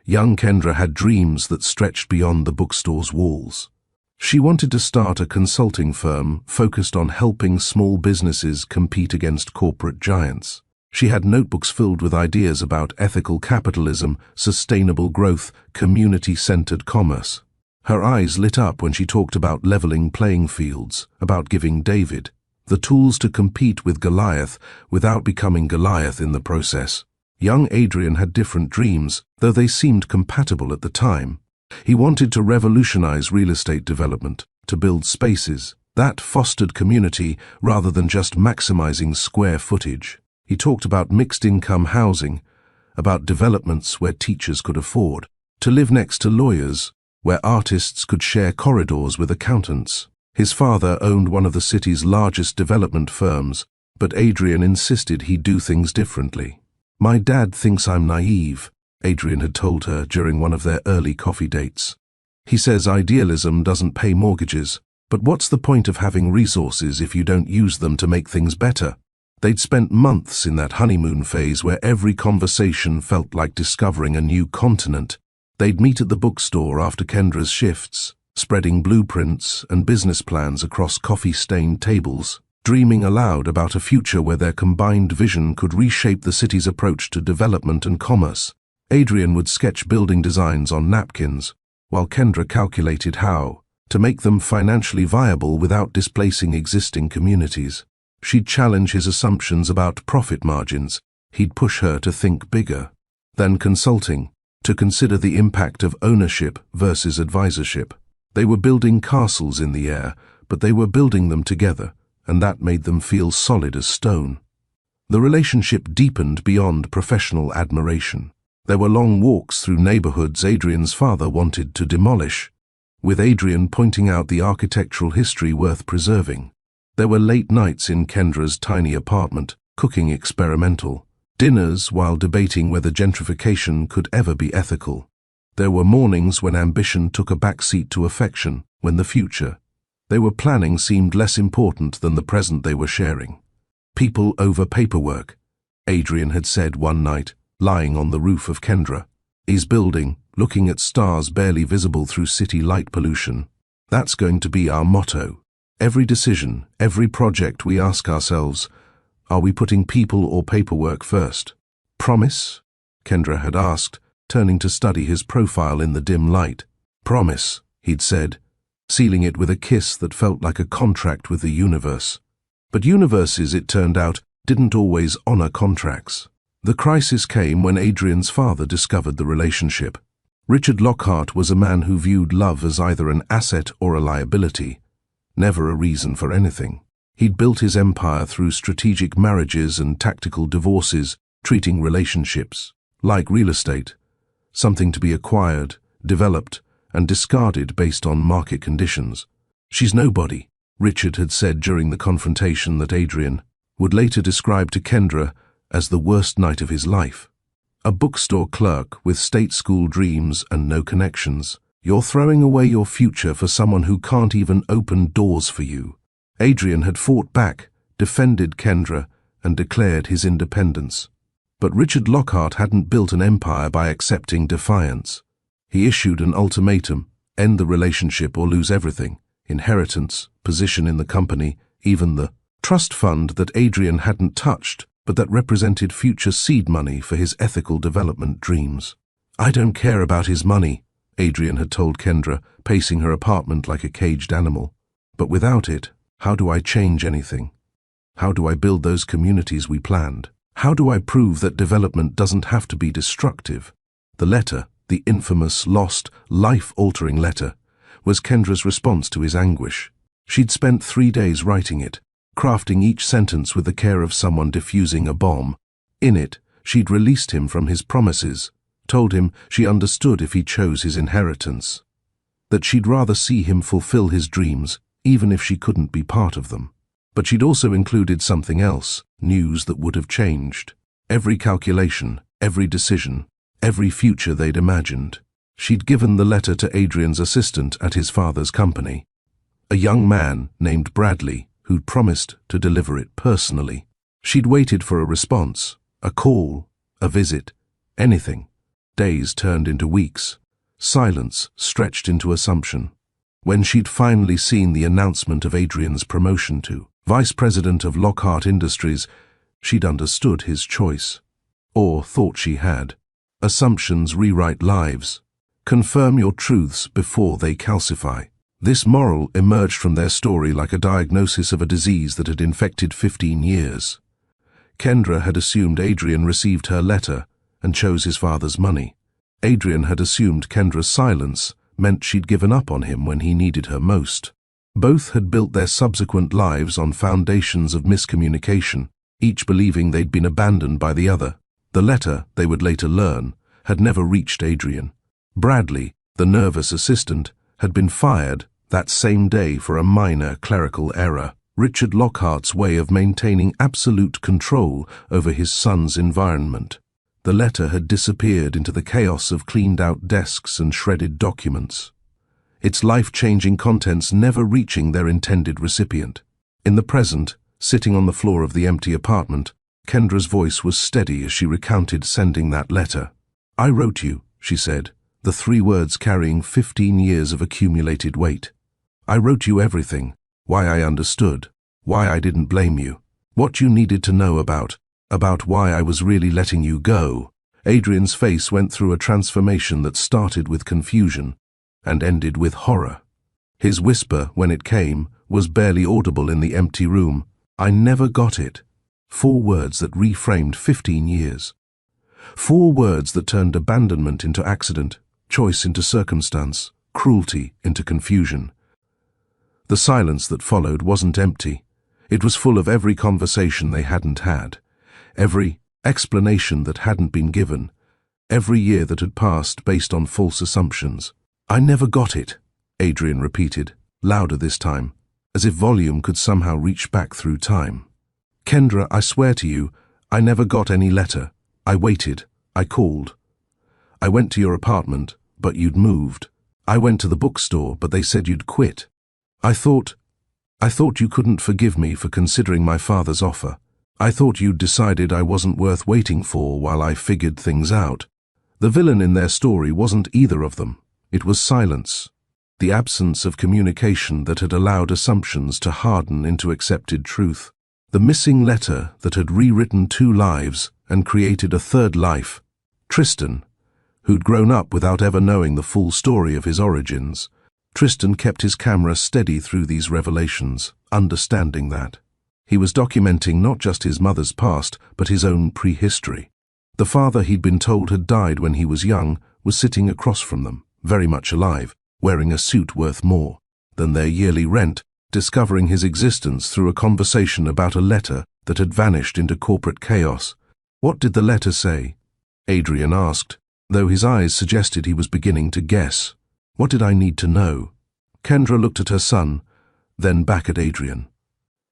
Young Kendra had dreams that stretched beyond the bookstore's walls. She wanted to start a consulting firm focused on helping small businesses compete against corporate giants. She had notebooks filled with ideas about ethical capitalism, sustainable growth, community-centered commerce. Her eyes lit up when she talked about leveling playing fields, about giving David the tools to compete with Goliath without becoming Goliath in the process. Young Adrian had different dreams, though they seemed compatible at the time. He wanted to revolutionize real estate development, to build spaces that fostered community rather than just maximizing square footage. He talked about mixed-income housing, about developments where teachers could afford to live next to lawyers, where artists could share corridors with accountants. His father owned one of the city's largest development firms, but Adrian insisted he do things differently. "My dad thinks I'm naive," Adrian had told her during one of their early coffee dates. "He says idealism doesn't pay mortgages, but what's the point of having resources if you don't use them to make things better?" They'd spent months in that honeymoon phase where every conversation felt like discovering a new continent. They'd meet at the bookstore after Kendra's shifts, spreading blueprints and business plans across coffee-stained tables, dreaming aloud about a future where their combined vision could reshape the city's approach to development and commerce. Adrian would sketch building designs on napkins, while Kendra calculated how to make them financially viable without displacing existing communities. She'd challenge his assumptions about profit margins. He'd push her to think bigger than consulting, to consider the impact of ownership versus advisorship. They were building castles in the air, but they were building them together, and that made them feel solid as stone. The relationship deepened beyond professional admiration. There were long walks through neighborhoods Adrian's father wanted to demolish, with Adrian pointing out the architectural history worth preserving. There were late nights in Kendra's tiny apartment, cooking experimental dinners while debating whether gentrification could ever be ethical. There were mornings when ambition took a backseat to affection, when the future they were planning seemed less important than the present they were sharing. People over paperwork, Adrian had said one night, lying on the roof of Kendra. He's building, looking at stars barely visible through city light pollution. That's going to be our motto. Every decision, every project we ask ourselves, are we putting people or paperwork first? Promise? Kendra had asked, turning to study his profile in the dim light. Promise, he'd said, sealing it with a kiss that felt like a contract with the universe. But universes, it turned out, didn't always honor contracts. The crisis came when Adrian's father discovered the relationship. Richard Lockhart was a man who viewed love as either an asset or a liability, never a reason for anything. He'd built his empire through strategic marriages and tactical divorces, treating relationships like real estate, something to be acquired, developed, and discarded based on market conditions. She's nobody, Richard had said during the confrontation that Adrian would later describe to Kendra as the worst night of his life. A bookstore clerk with state school dreams and no connections. You're throwing away your future for someone who can't even open doors for you. Adrian had fought back, defended Kendra, and declared his independence. But Richard Lockhart hadn't built an empire by accepting defiance. He issued an ultimatum: end the relationship or lose everything. Inheritance, position in the company, even the trust fund that Adrian hadn't touched, but that represented future seed money for his ethical development dreams. I don't care about his money, Adrian had told Kendra, pacing her apartment like a caged animal. But without it, how do I change anything? How do I build those communities we planned? How do I prove that development doesn't have to be destructive? The letter, the infamous, lost, life-altering letter, was Kendra's response to his anguish. She'd spent 3 days writing it, crafting each sentence with the care of someone defusing a bomb. In it, she'd released him from his promises, told him she understood if he chose his inheritance, that she'd rather see him fulfill his dreams, even if she couldn't be part of them. But she'd also included something else, news that would have changed. Every calculation, every decision, every future they'd imagined. She'd given the letter to Adrian's assistant at his father's company, a young man named Bradley, who'd promised to deliver it personally. She'd waited for a response, a call, a visit, anything. Days turned into weeks. Silence stretched into assumption. When she'd finally seen the announcement of Adrian's promotion to Vice President of Lockhart Industries, she'd understood his choice. Or thought she had. Assumptions rewrite lives. Confirm your truths before they calcify. This moral emerged from their story like a diagnosis of a disease that had infected 15 years. Kendra had assumed Adrian received her letter and chose his father's money. Adrian had assumed Kendra's silence meant she'd given up on him when he needed her most. Both had built their subsequent lives on foundations of miscommunication, each believing they'd been abandoned by the other. The letter, they would later learn, had never reached Adrian. Bradley, the nervous assistant, had been fired that same day for a minor clerical error. Richard Lockhart's way of maintaining absolute control over his son's environment. The letter had disappeared into the chaos of cleaned-out desks and shredded documents, its life-changing contents never reaching their intended recipient. In the present, sitting on the floor of the empty apartment, Kendra's voice was steady as she recounted sending that letter. I wrote you, she said, the 3 words carrying 15 years of accumulated weight. I wrote you everything, why I understood, why I didn't blame you, what you needed to know about why I was really letting you go. Adrian's face went through a transformation that started with confusion and ended with horror. His whisper, when it came, was barely audible in the empty room. I never got it. 4 words that reframed 15 years. 4 words that turned abandonment into accident, choice into circumstance, cruelty into confusion. The silence that followed wasn't empty. It was full of every conversation they hadn't had, every explanation that hadn't been given, every year that had passed based on false assumptions. "I never got it," Adrian repeated, louder this time, as if volume could somehow reach back through time. "Kendra, I swear to you, I never got any letter. I waited. I called. I went to your apartment, but you'd moved. I went to the bookstore, but they said you'd quit. I thought you couldn't forgive me for considering my father's offer. I thought you'd decided I wasn't worth waiting for while I figured things out." The villain in their story wasn't either of them. It was silence, the absence of communication that had allowed assumptions to harden into accepted truth. The missing letter that had rewritten two lives and created a third life. Tristan, who'd grown up without ever knowing the full story of his origins. Tristan kept his camera steady through these revelations, understanding that. He was documenting not just his mother's past, but his own prehistory. The father he'd been told had died when he was young was sitting across from them, very much alive, wearing a suit worth more than their yearly rent, discovering his existence through a conversation about a letter that had vanished into corporate chaos. "What did the letter say?" Adrian asked, though his eyes suggested he was beginning to guess. "What did I need to know?" Kendra looked at her son, then back at Adrian.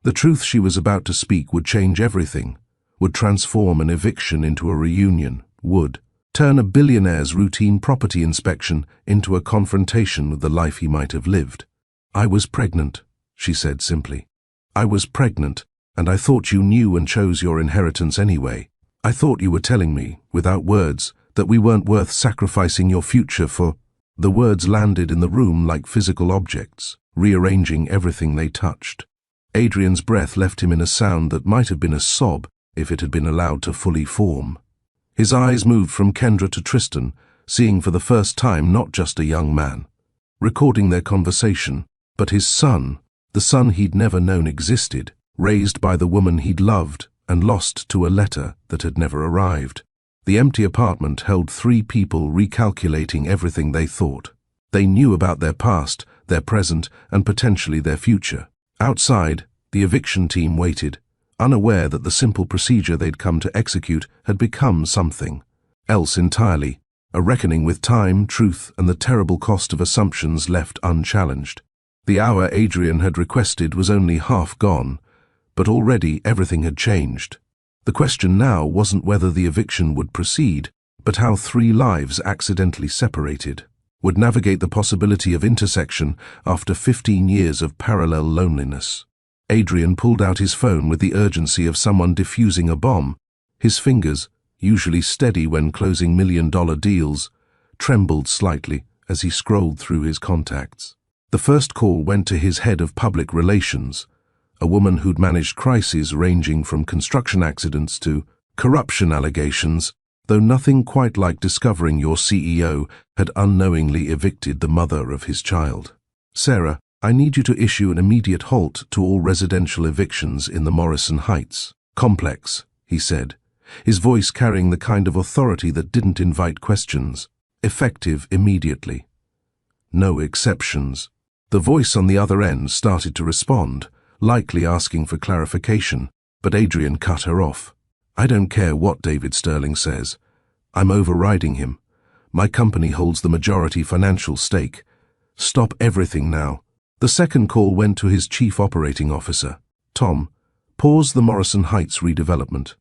The truth she was about to speak would change everything, would transform an eviction into a reunion, would turn a billionaire's routine property inspection into a confrontation with the life he might have lived. "I was pregnant," she said simply. "I was pregnant, and I thought you knew and chose your inheritance anyway. I thought you were telling me, without words, that we weren't worth sacrificing your future for." The words landed in the room like physical objects, rearranging everything they touched. Adrian's breath left him in a sound that might have been a sob if it had been allowed to fully form. His eyes moved from Kendra to Tristan, seeing for the first time not just a young man, recording their conversation, but his son, the son he'd never known existed, raised by the woman he'd loved and lost to a letter that had never arrived. The empty apartment held three people recalculating everything they thought. They knew about their past, their present, and potentially their future. Outside, the eviction team waited, unaware that the simple procedure they'd come to execute had become something else entirely, a reckoning with time, truth, and the terrible cost of assumptions left unchallenged. The hour Adrian had requested was only half gone, but already everything had changed. The question now wasn't whether the eviction would proceed, but how three lives accidentally separated would navigate the possibility of intersection after 15 years of parallel loneliness. Adrian pulled out his phone with the urgency of someone defusing a bomb. His fingers, usually steady when closing million-dollar deals, trembled slightly as he scrolled through his contacts. The first call went to his head of public relations, a woman who'd managed crises ranging from construction accidents to corruption allegations, though nothing quite like discovering your CEO had unknowingly evicted the mother of his child. "Sarah, I need you to issue an immediate halt to all residential evictions in the Morrison Heights complex," he said, his voice carrying the kind of authority that didn't invite questions. "Effective immediately. No exceptions." The voice on the other end started to respond, likely asking for clarification, but Adrian cut her off. "I don't care what David Sterling says. I'm overriding him. My company holds the majority financial stake. Stop everything now." The second call went to his chief operating officer. "Tom, pause the Morrison Heights redevelopment."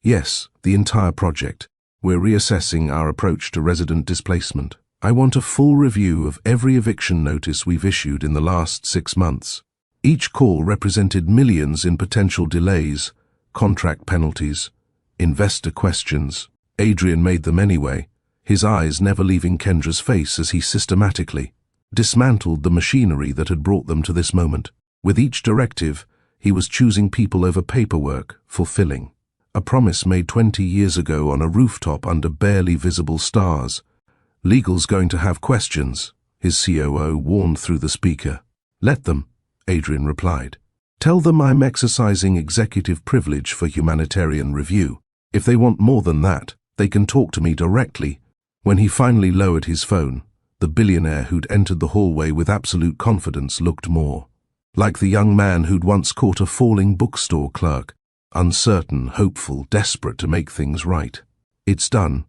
"Yes, the entire project. We're reassessing our approach to resident displacement. I want a full review of every eviction notice we've issued in the last 6 months. Each call represented millions in potential delays, contract penalties, investor questions. Adrian made them anyway, his eyes never leaving Kendra's face as he systematically dismantled the machinery that had brought them to this moment. With each directive, he was choosing people over paperwork, fulfilling a promise made 20 years ago on a rooftop under barely visible stars. "Legal's going to have questions," his COO warned through the speaker. "Let them," Adrian replied. "Tell them I'm exercising executive privilege for humanitarian review. If they want more than that, they can talk to me directly." When he finally lowered his phone, The billionaire who'd entered the hallway with absolute confidence looked more like the young man who'd once caught a falling bookstore clerk, uncertain, hopeful, desperate to make things right. "It's done,"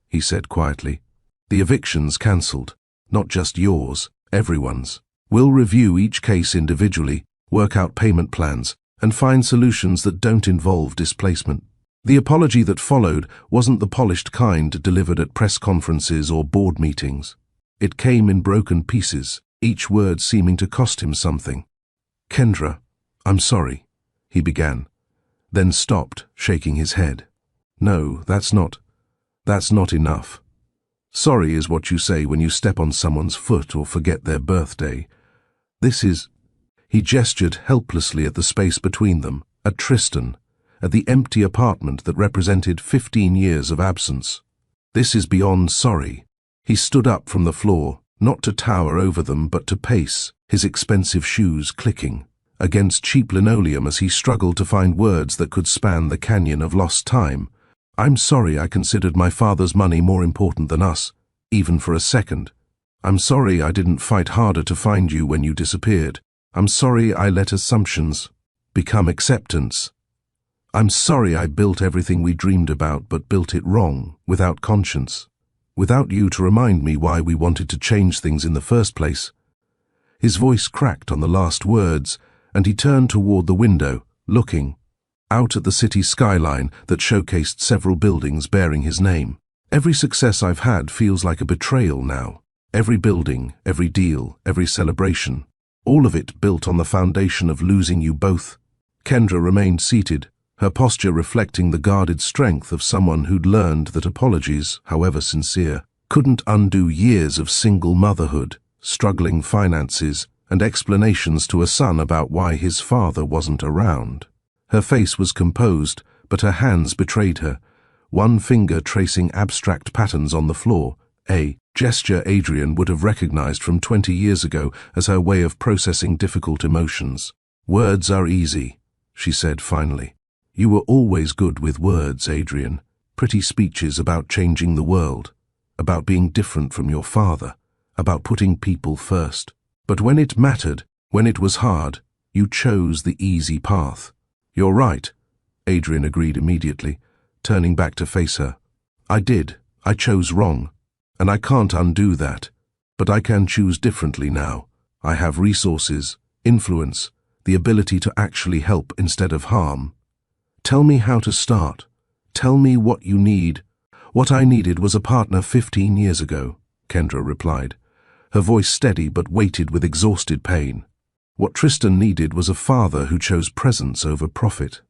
he said quietly. "The eviction's cancelled. Not just yours, everyone's. We'll review each case individually, work out payment plans, and find solutions that don't involve displacement." The apology that followed wasn't the polished kind delivered at press conferences or board meetings. It came in broken pieces, each word seeming to cost him something. "Kendra, I'm sorry," he began, then stopped, shaking his head. "No, that's not enough. Sorry is what you say when you step on someone's foot or forget their birthday. This is—" He gestured helplessly at the space between them, at Tristan, at the empty apartment that represented 15 years of absence. "This is beyond sorry." He stood up from the floor, not to tower over them but to pace, his expensive shoes clicking against cheap linoleum as he struggled to find words that could span the canyon of lost time. "I'm sorry I considered my father's money more important than us, even for a second. I'm sorry I didn't fight harder to find you when you disappeared. I'm sorry I let assumptions become acceptance. I'm sorry I built everything we dreamed about but built it wrong, without conscience, without you to remind me why we wanted to change things in the first place." His voice cracked on the last words, and he turned toward the window, looking out at the city skyline that showcased several buildings bearing his name. "Every success I've had feels like a betrayal now. Every building, every deal, every celebration, all of it built on the foundation of losing you both." Kendra remained seated, her posture reflecting the guarded strength of someone who'd learned that apologies, however sincere, couldn't undo years of single motherhood, struggling finances, and explanations to a son about why his father wasn't around. Her face was composed, but her hands betrayed her, one finger tracing abstract patterns on the floor, a gesture Adrian would have recognized from 20 years ago as her way of processing difficult emotions. "Words are easy," she said finally. "You were always good with words, Adrian. Pretty speeches about changing the world, about being different from your father, about putting people first. But when it mattered, when it was hard, you chose the easy path." "You're right," Adrian agreed immediately, turning back to face her. "I did. I chose wrong. And I can't undo that. But I can choose differently now. I have resources, influence, the ability to actually help instead of harm. Tell me how to start. Tell me what you need." "What I needed was a partner 15 years ago," Kendra replied, her voice steady but weighted with exhausted pain. "What Tristan needed was a father who chose presence over profit.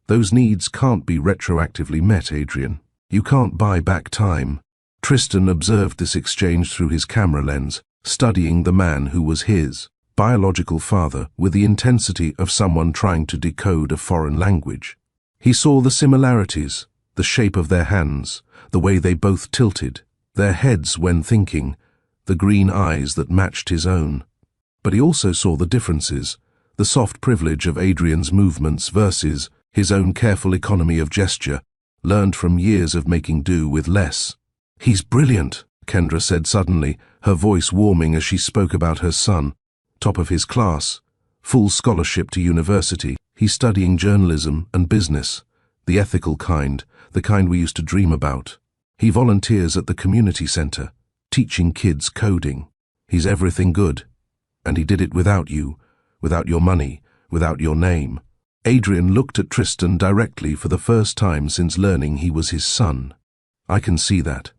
Those needs can't be retroactively met, Adrian. You can't buy back time." Tristan observed this exchange through his camera lens, studying the man who was his biological father with the intensity of someone trying to decode a foreign language. He saw the similarities, the shape of their hands, the way they both tilted, their heads when thinking, the green eyes that matched his own. But he also saw the differences, the soft privilege of Adrian's movements versus his own careful economy of gesture, learned from years of making do with less. "He's brilliant," Kendra said suddenly, her voice warming as she spoke about her son. "Top of his class, full scholarship to university. He's studying journalism and business, the ethical kind, the kind we used to dream about. He volunteers at the community center, teaching kids coding. He's everything good. And he did it without you, without your money, without your name." Adrian looked at Tristan directly for the first time since learning he was his son. "I can see that.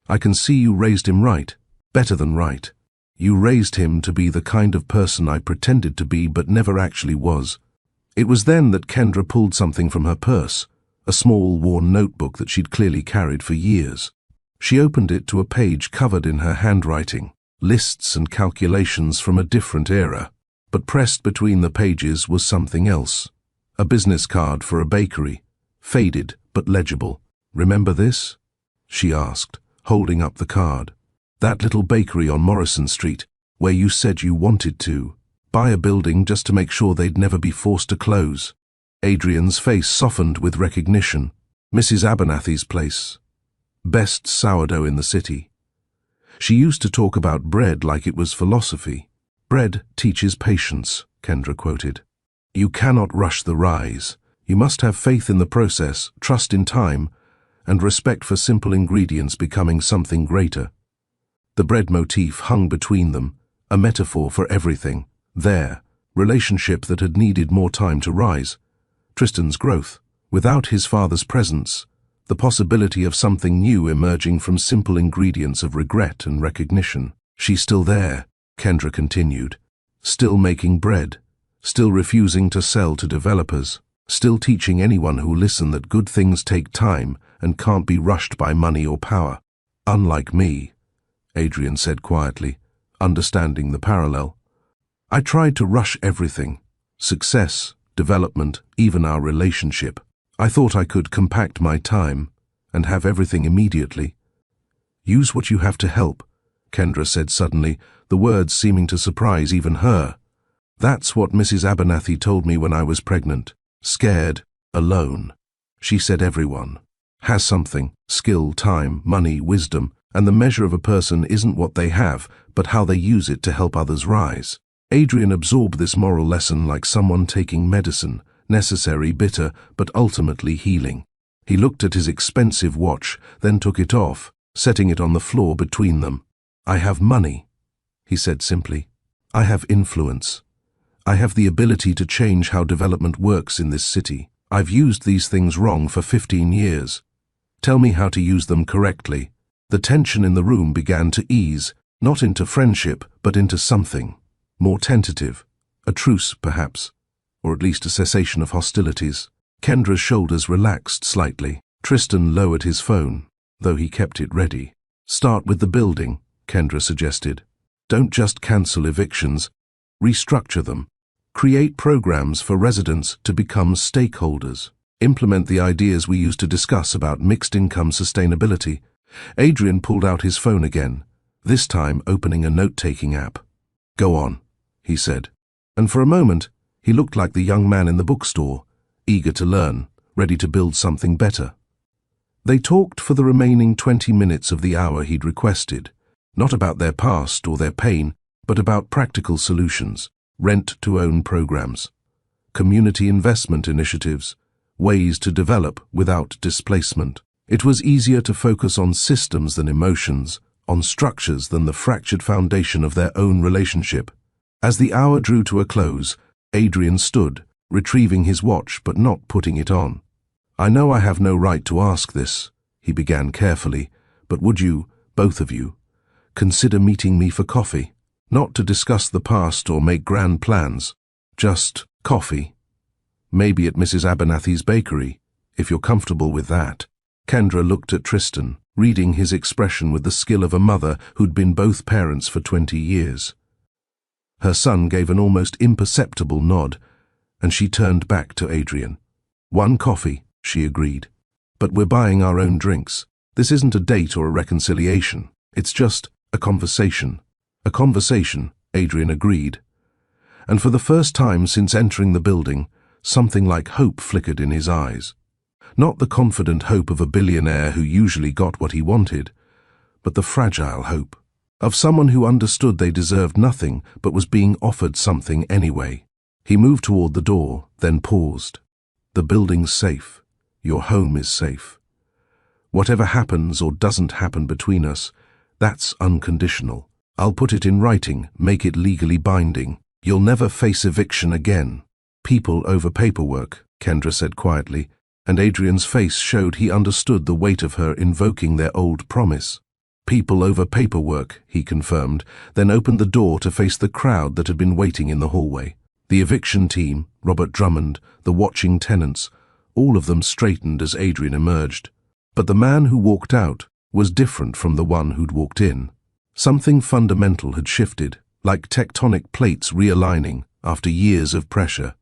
I can see you raised him right, better than right. You raised him to be the kind of person I pretended to be but never actually was." It was then that Kendra pulled something from her purse, a small, worn notebook that she'd clearly carried for years. She opened it to a page covered in her handwriting, lists and calculations from a different era. But pressed between the pages was something else, a business card for a bakery, faded but legible. "Remember this?" she asked, holding up the card. "That little bakery on Morrison Street, where you said you wanted to buy a building just to make sure they'd never be forced to close." Adrian's face softened with recognition. "Mrs. Abernathy's place. Best sourdough in the city. She used to talk about bread like it was philosophy. "Bread teaches patience," Kendra quoted. "You cannot rush the rise. You must have faith in the process, trust in time, and respect for simple ingredients becoming something greater." The bread motif hung between them, a metaphor for everything. Their relationship that had needed more time to rise. Tristan's growth. Without his father's presence, the possibility of something new emerging from simple ingredients of regret and recognition. "She's still there," Kendra continued. "Still making bread. Still refusing to sell to developers. Still teaching anyone who'll listen that good things take time and can't be rushed by money or power. Unlike me," Adrian said quietly, understanding the parallel. "I tried to rush everything. Success, development, even our relationship. I thought I could compact my time and have everything immediately." "Use what you have to help," Kendra said suddenly, the words seeming to surprise even her. "That's what Mrs. Abernathy told me when I was pregnant. Scared, alone. She said everyone has something, skill, time, money, wisdom, and the measure of a person isn't what they have, but how they use it to help others rise." Adrian absorbed this moral lesson like someone taking medicine, necessary, bitter, but ultimately healing. He looked at his expensive watch, then took it off, setting it on the floor between them. "I have money," he said simply. "I have influence. I have the ability to change how development works in this city. I've used these things wrong for 15 years. Tell me how to use them correctly." The tension in the room began to ease, not into friendship, but into something more tentative. A truce, perhaps, or at least a cessation of hostilities. Kendra's shoulders relaxed slightly. Tristan lowered his phone, though he kept it ready. "Start with the building," Kendra suggested. "Don't just cancel evictions. Restructure them. Create programs for residents to become stakeholders. Implement the ideas we used to discuss about mixed-income sustainability." Adrian pulled out his phone again, this time opening a note-taking app. "Go on," he said, and for a moment he looked like the young man in the bookstore, eager to learn, ready to build something better. They talked for the remaining 20 minutes of the hour he'd requested, not about their past or their pain, but about practical solutions, rent-to-own programs, community investment initiatives, ways to develop without displacement. It was easier to focus on systems than emotions, on structures than the fractured foundation of their own relationship. As the hour drew to a close, Adrian stood, retrieving his watch but not putting it on. "I know I have no right to ask this," he began carefully, "but would you, both of you, consider meeting me for coffee? Not to discuss the past or make grand plans, just coffee. Maybe at Mrs. Abernathy's bakery, if you're comfortable with that." Kendra looked at Tristan, reading his expression with the skill of a mother who'd been both parents for 20 years. Her son gave an almost imperceptible nod, and she turned back to Adrian. "One coffee," she agreed. "But we're buying our own drinks. This isn't a date or a reconciliation. It's just a conversation." "A conversation," Adrian agreed. And for the first time since entering the building, something like hope flickered in his eyes. Not the confident hope of a billionaire who usually got what he wanted, but the fragile hope of someone who understood they deserved nothing but was being offered something anyway. He moved toward the door, then paused. "The building's safe. Your home is safe. Whatever happens or doesn't happen between us, that's unconditional. I'll put it in writing, make it legally binding. You'll never face eviction again." "People over paperwork," Kendra said quietly, and Adrian's face showed he understood the weight of her invoking their old promise. "People over paperwork," he confirmed, then opened the door to face the crowd that had been waiting in the hallway. The eviction team, Robert Drummond, the watching tenants, all of them straightened as Adrian emerged. But the man who walked out was different from the one who'd walked in. Something fundamental had shifted, like tectonic plates realigning after years of pressure.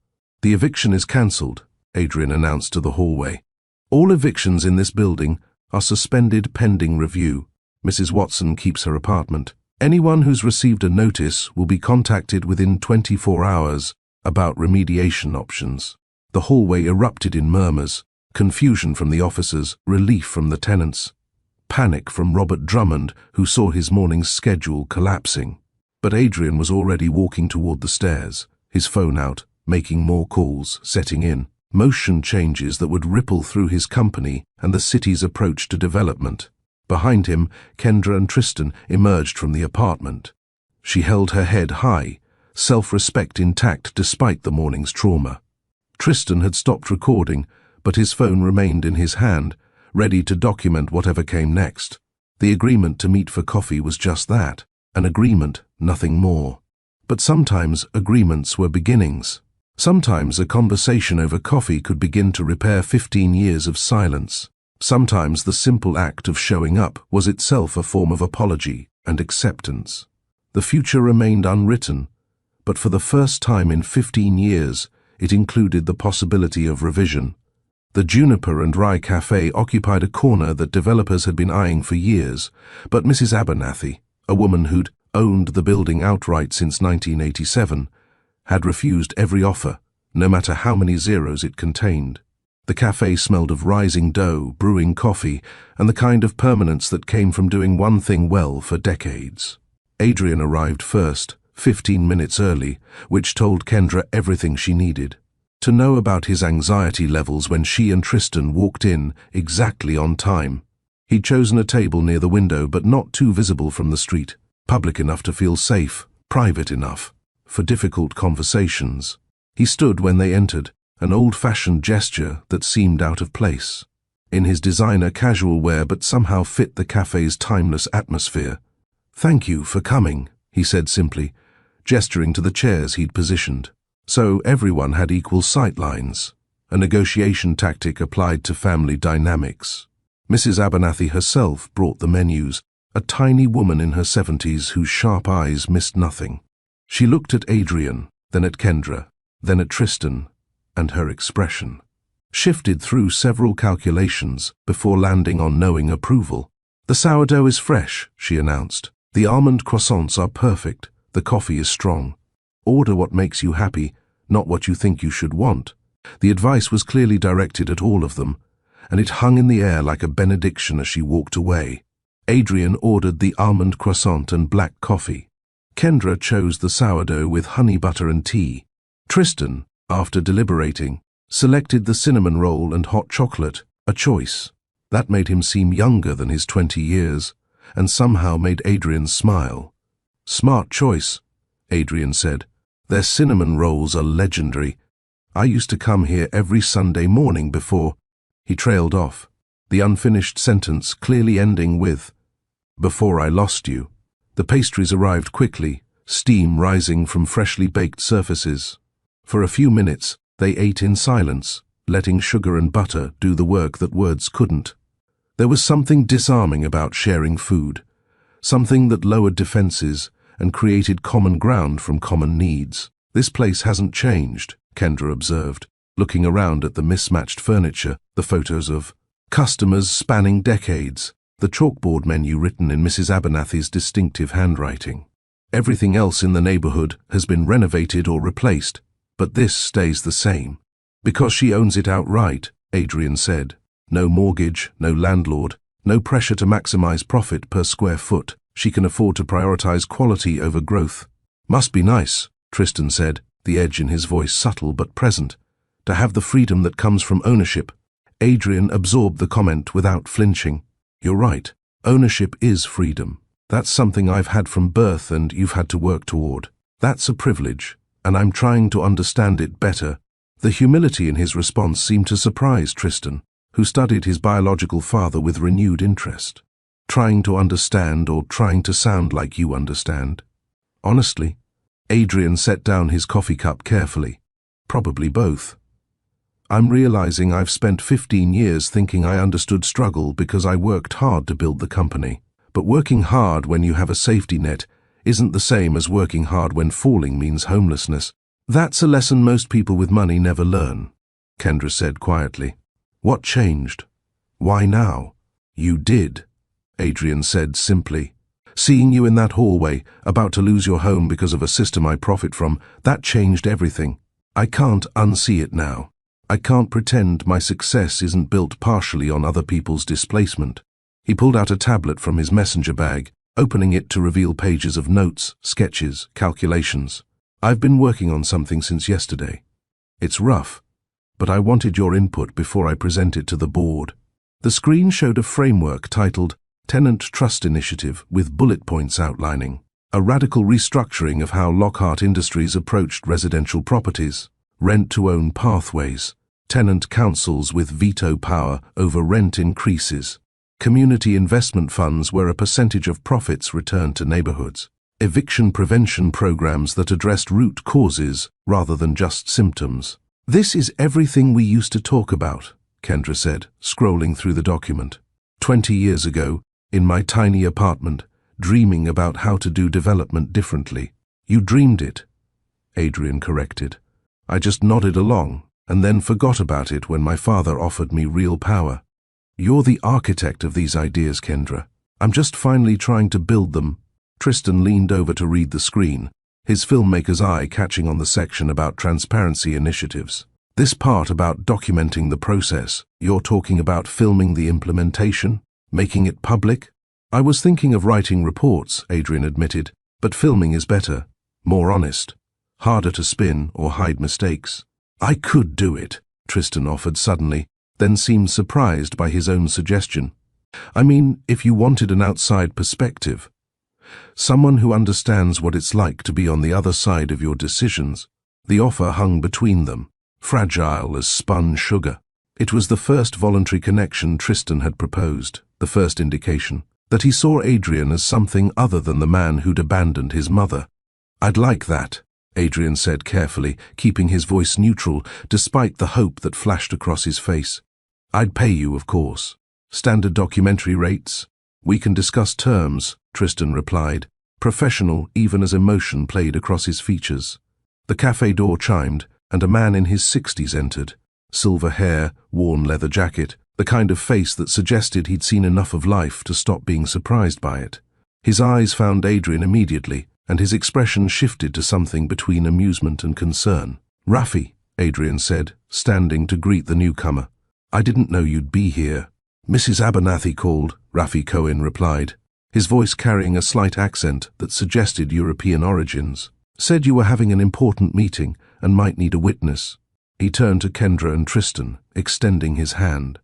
"The eviction is cancelled," Adrian announced to the hallway. "All evictions in this building are suspended pending review. Mrs. Watson keeps her apartment. Anyone who's received a notice will be contacted within 24 hours about remediation options." The hallway erupted in murmurs, confusion from the officers, relief from the tenants. panic from Robert Drummond, who saw his morning's schedule collapsing. But Adrian was already walking toward the stairs, his phone out, making more calls, setting in motion changes that would ripple through his company and the city's approach to development. Behind him, Kendra and Tristan emerged from the apartment. She held her head high, self-respect intact despite the morning's trauma. Tristan had stopped recording, but his phone remained in his hand, ready to document whatever came next. The agreement to meet for coffee was just that, an agreement, nothing more. But sometimes agreements were beginnings. Sometimes a conversation over coffee could begin to repair 15 years of silence. Sometimes the simple act of showing up was itself a form of apology and acceptance. The future remained unwritten, but for the first time in 15 years, it included the possibility of revision. The Juniper and Rye Cafe occupied a corner that developers had been eyeing for years, but Mrs. Abernathy, a woman who'd owned the building outright since 1987, had refused every offer, no matter how many zeros it contained. The cafe smelled of rising dough, brewing coffee, and the kind of permanence that came from doing one thing well for decades. Adrian arrived first, 15 minutes early, which told Kendra everything she needed. To know about his anxiety levels when she and Tristan walked in exactly on time. He'd chosen a table near the window, but not too visible from the street, public enough to feel safe, private enough for difficult conversations. He stood when they entered, an old-fashioned gesture that seemed out of place. In his designer casual wear but somehow fit the cafe's timeless atmosphere. "Thank you for coming," he said simply, gesturing to the chairs he'd positioned. So everyone had equal sight lines, a negotiation tactic applied to family dynamics. Mrs. Abernathy herself brought the menus, a tiny woman in her 70s whose sharp eyes missed nothing. She looked at Adrian, then at Kendra, then at Tristan, and her expression shifted through several calculations before landing on knowing approval. "The sourdough is fresh," she announced. "The almond croissants are perfect. The coffee is strong. Order what makes you happy, not what you think you should want." The advice was clearly directed at all of them, and it hung in the air like a benediction as she walked away. Adrian ordered the almond croissant and black coffee. Kendra chose the sourdough with honey butter and tea. Tristan, after deliberating, selected the cinnamon roll and hot chocolate, a choice. That made him seem younger than his 20 years, and somehow made Adrian smile. "Smart choice," Adrian said. "Their cinnamon rolls are legendary. I used to come here every Sunday morning before." He trailed off, the unfinished sentence clearly ending with, "before I lost you." The pastries arrived quickly, steam rising from freshly baked surfaces. For a few minutes, they ate in silence, letting sugar and butter do the work that words couldn't. There was something disarming about sharing food, something that lowered defenses and created common ground from common needs. "This place hasn't changed," Kendra observed, looking around at the mismatched furniture, the photos of customers spanning decades, the chalkboard menu written in Mrs. Abernathy's distinctive handwriting. Everything else in the neighborhood has been renovated or replaced, but this stays the same. "Because she owns it outright," Adrian said. "No mortgage, no landlord, no pressure to maximize profit per square foot. She can afford to prioritize quality over growth." "Must be nice," Tristan said, the edge in his voice subtle but present, "to have the freedom that comes from ownership." Adrian absorbed the comment without flinching. "You're right. Ownership is freedom. That's something I've had from birth and you've had to work toward. That's a privilege, and I'm trying to understand it better." The humility in his response seemed to surprise Tristan, who studied his biological father with renewed interest. "Trying to understand or trying to sound like you understand?" "Honestly." Adrian set down his coffee cup carefully. "Probably both. I'm realizing I've spent 15 years thinking I understood struggle because I worked hard to build the company. But working hard when you have a safety net isn't the same as working hard when falling means homelessness. That's a lesson most people with money never learn," Kendra said quietly. "What changed? Why now?" "You did," Adrian said simply. "Seeing you in that hallway, about to lose your home because of a system I profit from, that changed everything. I can't unsee it now. I can't pretend my success isn't built partially on other people's displacement." He pulled out a tablet from his messenger bag, opening it to reveal pages of notes, sketches, calculations. I've been working on something since yesterday. It's rough, but I wanted your input before I present it to the board. The screen showed a framework titled Tenant Trust Initiative with bullet points outlining a radical restructuring of how Lockhart Industries approached residential properties, rent-to-own pathways, tenant councils with veto power over rent increases, community investment funds where a percentage of profits returned to neighborhoods, eviction prevention programs that addressed root causes rather than just symptoms. This is everything we used to talk about, Kendra said, scrolling through the document. 20 years ago, in my tiny apartment, dreaming about how to do development differently. You dreamed it, Adrian corrected. I just nodded along and then forgot about it when my father offered me real power. You're the architect of these ideas, Kendra. I'm just finally trying to build them. Tristan leaned over to read the screen, his filmmaker's eye catching on the section about transparency initiatives. This part about documenting the process, you're talking about filming the implementation, making it public? I was thinking of writing reports, Adrian admitted, but filming is better, more honest, harder to spin or hide mistakes. I could do it, Tristan offered suddenly, then seemed surprised by his own suggestion. I mean, if you wanted an outside perspective. Someone who understands what it's like to be on the other side of your decisions. The offer hung between them, fragile as spun sugar. It was the first voluntary connection Tristan had proposed, the first indication that he saw Adrian as something other than the man who'd abandoned his mother. I'd like that, Adrian said carefully, keeping his voice neutral despite the hope that flashed across his face. I'd pay you, of course. Standard documentary rates? We can discuss terms, Tristan replied, professional even as emotion played across his features. The cafe door chimed, and a man in his 60s entered. Silver hair, worn leather jacket, the kind of face that suggested he'd seen enough of life to stop being surprised by it. His eyes found Adrian immediately, and his expression shifted to something between amusement and concern. Rafi, Adrian said, standing to greet the newcomer. I didn't know you'd be here. Mrs. Abernathy called, Rafi Cohen replied, his voice carrying a slight accent that suggested European origins. Said you were having an important meeting and might need a witness. He turned to Kendra and Tristan, extending his hand.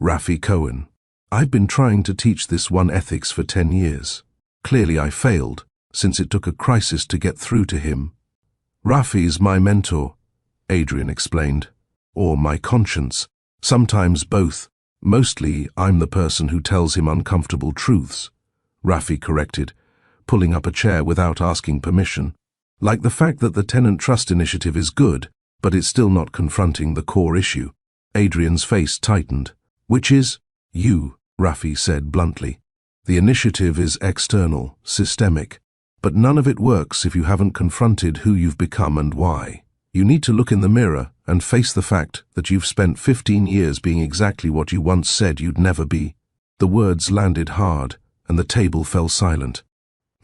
Rafi Cohen. I've been trying to teach this one ethics for 10 years. Clearly I failed, since it took a crisis to get through to him. Rafi's my mentor, Adrian explained. Or my conscience. Sometimes both. Mostly I'm the person who tells him uncomfortable truths, Rafi corrected, pulling up a chair without asking permission. Like the fact that the Tenant Trust Initiative is good, but it's still not confronting the core issue. Adrian's face tightened. Which is? You, Rafi said bluntly. The initiative is external, systemic, but none of it works if you haven't confronted who you've become and why. You need to look in the mirror and face the fact that you've spent 15 years being exactly what you once said you'd never be. The words landed hard, and the table fell silent.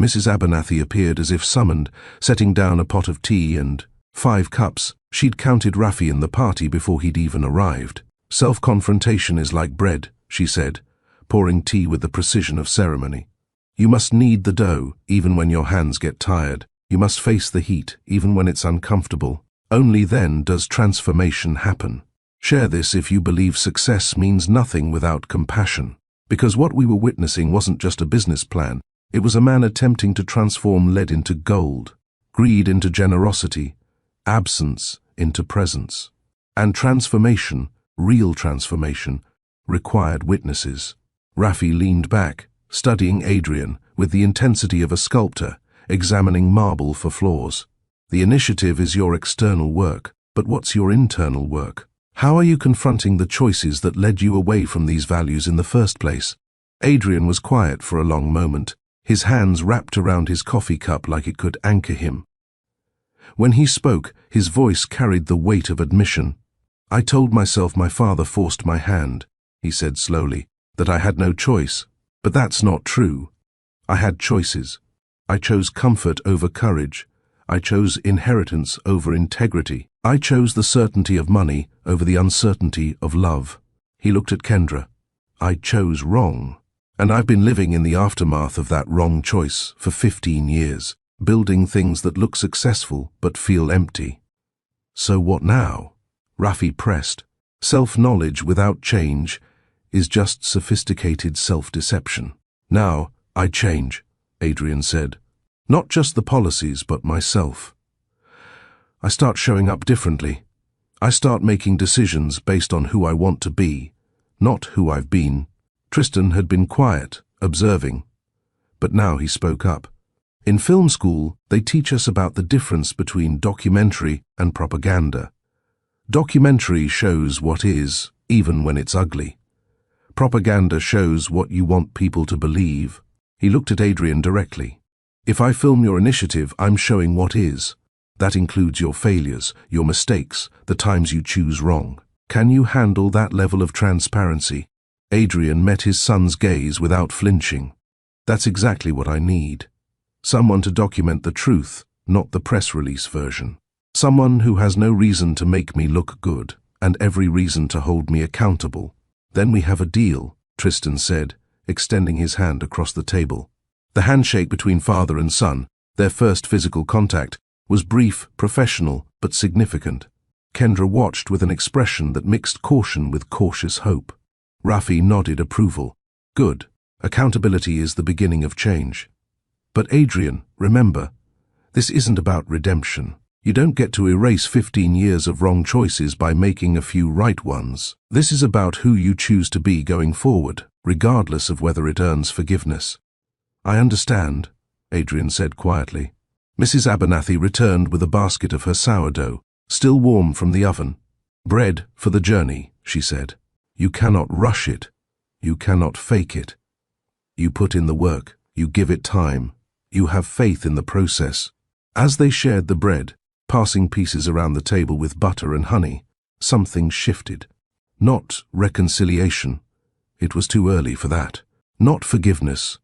Mrs. Abernathy appeared as if summoned, setting down a pot of tea and 5 cups. She'd counted Rafi in the party before he'd even arrived. Self-confrontation is like bread, she said, pouring tea with the precision of ceremony. You must knead the dough, even when your hands get tired. You must face the heat, even when it's uncomfortable. Only then does transformation happen. Share this if you believe success means nothing without compassion. Because what we were witnessing wasn't just a business plan. It was a man attempting to transform lead into gold, greed into generosity, absence into presence. And transformation, real transformation, required witnesses. Rafi leaned back, studying Adrian with the intensity of a sculptor, examining marble for flaws. The initiative is your external work, but what's your internal work? How are you confronting the choices that led you away from these values in the first place? Adrian was quiet for a long moment, his hands wrapped around his coffee cup like it could anchor him. When he spoke, his voice carried the weight of admission. I told myself my father forced my hand, he said slowly, that I had no choice. But that's not true. I had choices. I chose comfort over courage. I chose inheritance over integrity. I chose the certainty of money over the uncertainty of love. He looked at Kendra. I chose wrong. And I've been living in the aftermath of that wrong choice for 15 years, building things that look successful but feel empty. So what now? Rafi pressed. Self-knowledge without change is just sophisticated self-deception. Now, I change, Adrian said. Not just the policies, but myself. I start showing up differently. I start making decisions based on who I want to be, not who I've been. Tristan had been quiet, observing. But now he spoke up. In film school, they teach us about the difference between documentary and propaganda. Documentary shows what is, even when it's ugly. Propaganda shows what you want people to believe. He looked at Adrian directly. If I film your initiative, I'm showing what is. That includes your failures, your mistakes, the times you choose wrong. Can you handle that level of transparency? Adrian met his son's gaze without flinching. That's exactly what I need. Someone to document the truth, not the press release version. Someone who has no reason to make me look good, and every reason to hold me accountable. Then we have a deal, Tristan said, extending his hand across the table. The handshake between father and son, their first physical contact, was brief, professional, but significant. Kendra watched with an expression that mixed caution with cautious hope. Rafi nodded approval. Good. Accountability is the beginning of change. But Adrian, remember, this isn't about redemption. You don't get to erase 15 years of wrong choices by making a few right ones. This is about who you choose to be going forward, regardless of whether it earns forgiveness. I understand, Adrian said quietly. Mrs. Abernathy returned with a basket of her sourdough, still warm from the oven. Bread for the journey, she said. You cannot rush it. You cannot fake it. You put in the work. You give it time. You have faith in the process. As they shared the bread, passing pieces around the table with butter and honey, something shifted. Not reconciliation. It was too early for that. Not forgiveness.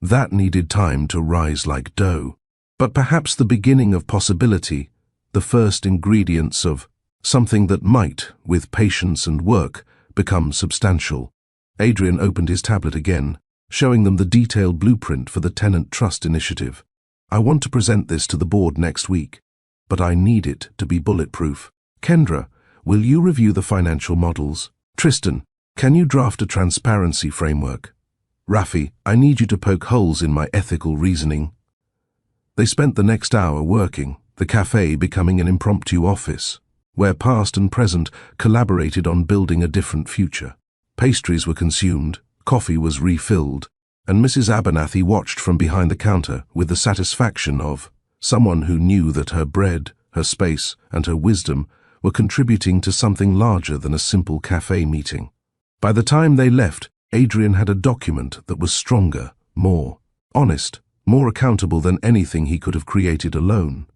That needed time to rise like dough. But perhaps the beginning of possibility, the first ingredients of something that might, with patience and work, become substantial. Adrian opened his tablet again, showing them the detailed blueprint for the Tenant Trust Initiative. I want to present this to the board next week, but I need it to be bulletproof. Kendra, will you review the financial models? Tristan, can you draft a transparency framework? Rafi, I need you to poke holes in my ethical reasoning. They spent the next hour working, the cafe becoming an impromptu office, where past and present collaborated on building a different future. Pastries were consumed, coffee was refilled, and Mrs. Abernathy watched from behind the counter with the satisfaction of someone who knew that her bread, her space, and her wisdom were contributing to something larger than a simple cafe meeting. By the time they left, Adrian had a document that was stronger, more honest, more accountable than anything he could have created alone.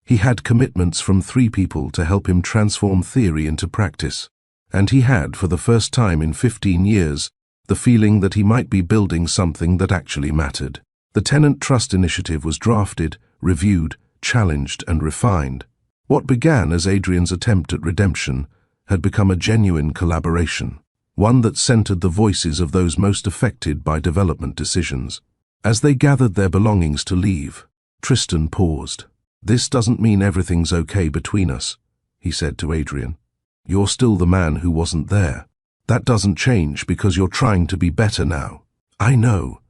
He had commitments from 3 people to help him transform theory into practice, and he had, for the first time in 15 years, the feeling that he might be building something that actually mattered. The Tenant Trust Initiative was drafted, reviewed, challenged, and refined. What began as Adrian's attempt at redemption had become a genuine collaboration, one that centered the voices of those most affected by development decisions. As they gathered their belongings to leave, Tristan paused. This doesn't mean everything's okay between us, he said to Adrian. You're still the man who wasn't there. That doesn't change because you're trying to be better now. I know,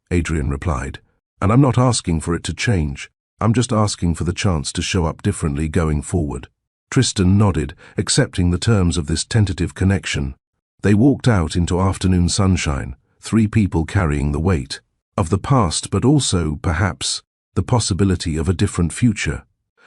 Adrian replied, and I'm not asking for it to change. I'm just asking for the chance to show up differently going forward. Tristan nodded, accepting the terms of this tentative connection. They walked out into afternoon sunshine, 3 people carrying the weight of the past, but also, perhaps, the possibility of a different future.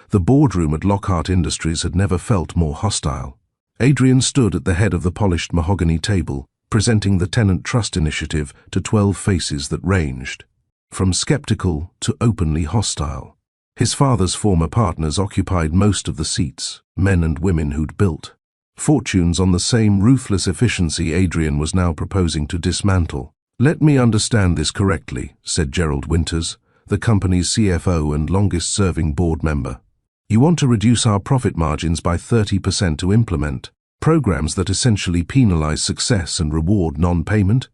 The boardroom at Lockhart Industries had never felt more hostile. Adrian stood at the head of the polished mahogany table, presenting the Tenant Trust Initiative to 12 faces that ranged from skeptical to openly hostile. His father's former partners occupied most of the seats, men and women who'd built fortunes on the same ruthless efficiency Adrian was now proposing to dismantle. Let me understand this correctly, said Gerald Winters, the company's CFO and longest-serving board member. You want to reduce our profit margins by 30% to implement programs that essentially penalize success and reward non-payment?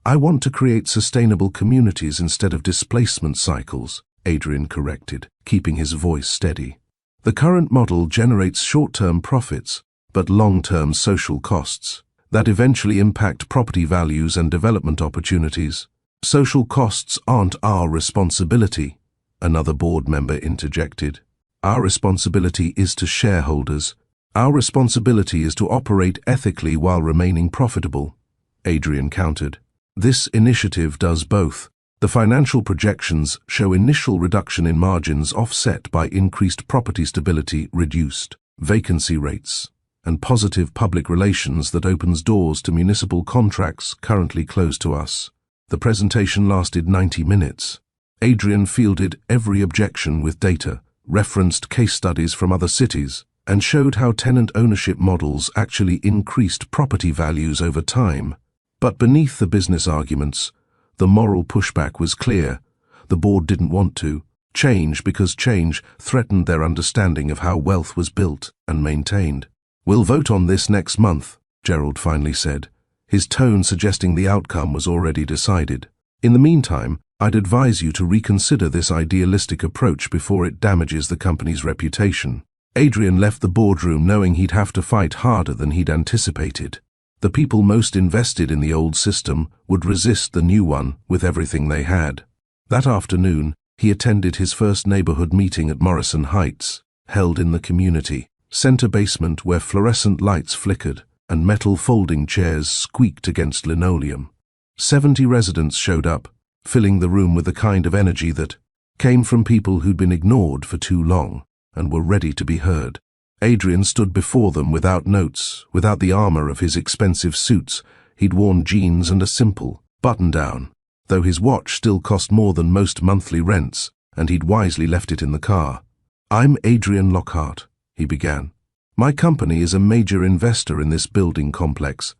I want to create sustainable communities instead of displacement cycles, Adrian corrected, keeping his voice steady. The current model generates short-term profits, but long-term social costs that eventually impact property values and development opportunities. Social costs aren't our responsibility, another board member interjected. Our responsibility is to shareholders. Our responsibility is to operate ethically while remaining profitable, Adrian countered. This initiative does both. The financial projections show initial reduction in margins offset by increased property stability, reduced vacancy rates, and positive public relations that opens doors to municipal contracts currently closed to us. The presentation lasted 90 minutes. Adrian fielded every objection with data, referenced case studies from other cities, and showed how tenant ownership models actually increased property values over time. But beneath the business arguments, the moral pushback was clear. The board didn't want to change because change threatened their understanding of how wealth was built and maintained. "We'll vote on this next month," Gerald finally said, his tone suggesting the outcome was already decided. "In the meantime, I'd advise you to reconsider this idealistic approach before it damages the company's reputation." Adrian left the boardroom knowing he'd have to fight harder than he'd anticipated. The people most invested in the old system would resist the new one with everything they had. That afternoon, he attended his first neighborhood meeting at Morrison Heights, held in the community center basement where fluorescent lights flickered and metal folding chairs squeaked against linoleum. 70 residents showed up, filling the room with the kind of energy that came from people who'd been ignored for too long and were ready to be heard. Adrian stood before them without notes, without the armor of his expensive suits. He'd worn jeans and a simple button-down, though his watch still cost more than most monthly rents, and he'd wisely left it in the car. "I'm Adrian Lockhart," he began. "My company is a major investor in this building complex.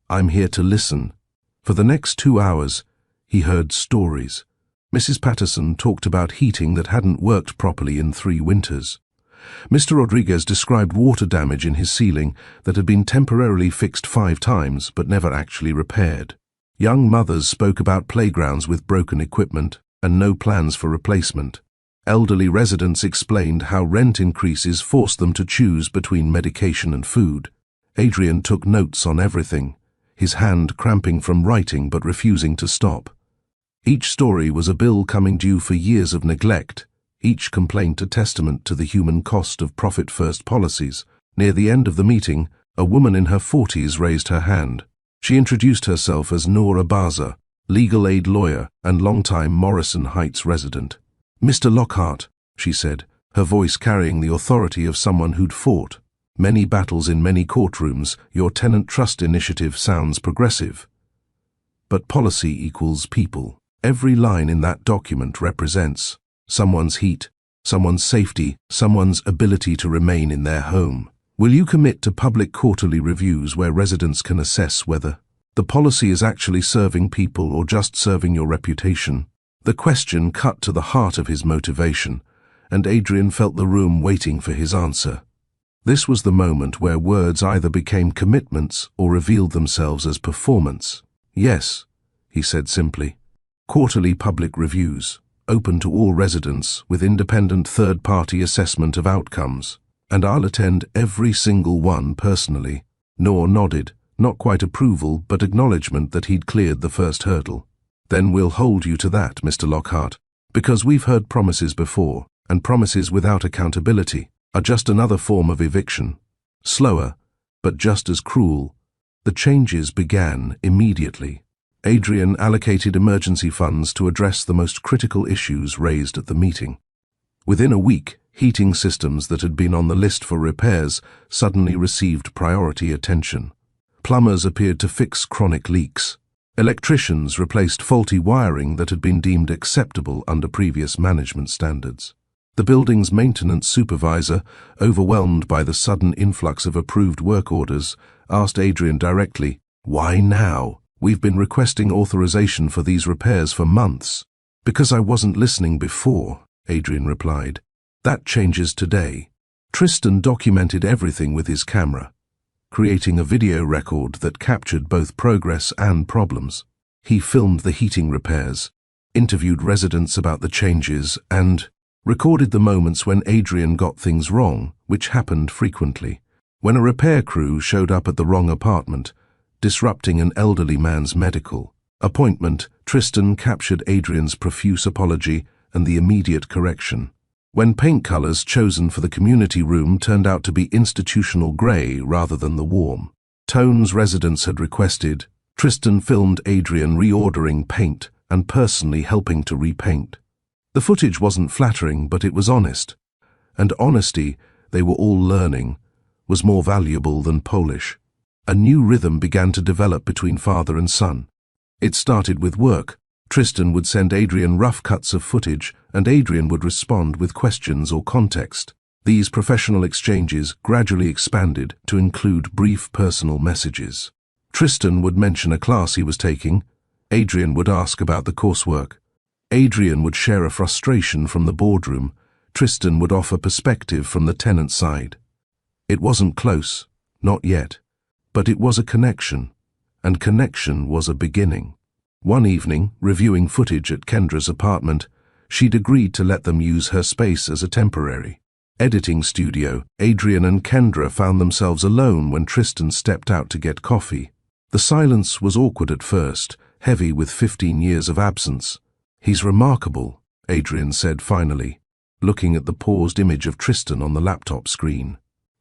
I'm here to listen." For the next 2 hours, he heard stories. Mrs. Patterson talked about heating that hadn't worked properly in 3 winters. Mr. Rodriguez described water damage in his ceiling that had been temporarily fixed 5 times but never actually repaired. Young mothers spoke about playgrounds with broken equipment and no plans for replacement. Elderly residents explained how rent increases forced them to choose between medication and food. Adrian took notes on everything, his hand cramping from writing but refusing to stop. Each story was a bill coming due for years of neglect, each complaint a testament to the human cost of profit-first policies. Near the end of the meeting, a woman in her 40s raised her hand. She introduced herself as Noor Abaza, legal aid lawyer and longtime Morrison Heights resident. "Mr. Lockhart," she said, her voice carrying the authority of someone who'd fought many battles in many courtrooms, "your tenant trust initiative sounds progressive. But policy equals people. Every line in that document represents someone's heat, someone's safety, someone's ability to remain in their home. Will you commit to public quarterly reviews where residents can assess whether the policy is actually serving people or just serving your reputation?" The question cut to the heart of his motivation, and Adrian felt the room waiting for his answer. This was the moment where words either became commitments or revealed themselves as performance. "Yes," he said simply. "Quarterly public reviews, open to all residents with independent third-party assessment of outcomes, and I'll attend every single one personally." Noor nodded, not quite approval but acknowledgement that he'd cleared the first hurdle. "Then we'll hold you to that, Mr. Lockhart, because we've heard promises before, and promises without accountability are just another form of eviction. Slower, but just as cruel." The changes began immediately. Adrian allocated emergency funds to address the most critical issues raised at the meeting. Within a week, heating systems that had been on the list for repairs suddenly received priority attention. Plumbers appeared to fix chronic leaks. Electricians replaced faulty wiring that had been deemed acceptable under previous management standards. The building's maintenance supervisor, overwhelmed by the sudden influx of approved work orders, asked Adrian directly, "Why now? We've been requesting authorization for these repairs for months." "Because I wasn't listening before," Adrian replied. "That changes today." Tristan documented everything with his camera, creating a video record that captured both progress and problems. He filmed the heating repairs, interviewed residents about the changes, and recorded the moments when Adrian got things wrong, which happened frequently. When a repair crew showed up at the wrong apartment, disrupting an elderly man's medical appointment, Tristan captured Adrian's profuse apology and the immediate correction. When paint colors chosen for the community room turned out to be institutional gray rather than the warm tones residents had requested, Tristan filmed Adrian reordering paint and personally helping to repaint. The footage wasn't flattering, but it was honest. And honesty, they were all learning, was more valuable than polish. A new rhythm began to develop between father and son. It started with work. Tristan would send Adrian rough cuts of footage, and Adrian would respond with questions or context. These professional exchanges gradually expanded to include brief personal messages. Tristan would mention a class he was taking. Adrian would ask about the coursework. Adrian would share a frustration from the boardroom. Tristan would offer perspective from the tenant side. It wasn't close, not yet, but it was a connection, and connection was a beginning. One evening, reviewing footage at Kendra's apartment, she'd agreed to let them use her space as a temporary editing studio. Adrian and Kendra found themselves alone when Tristan stepped out to get coffee. The silence was awkward at first, heavy with 15 years of absence. "He's remarkable," Adrian said finally, looking at the paused image of Tristan on the laptop screen.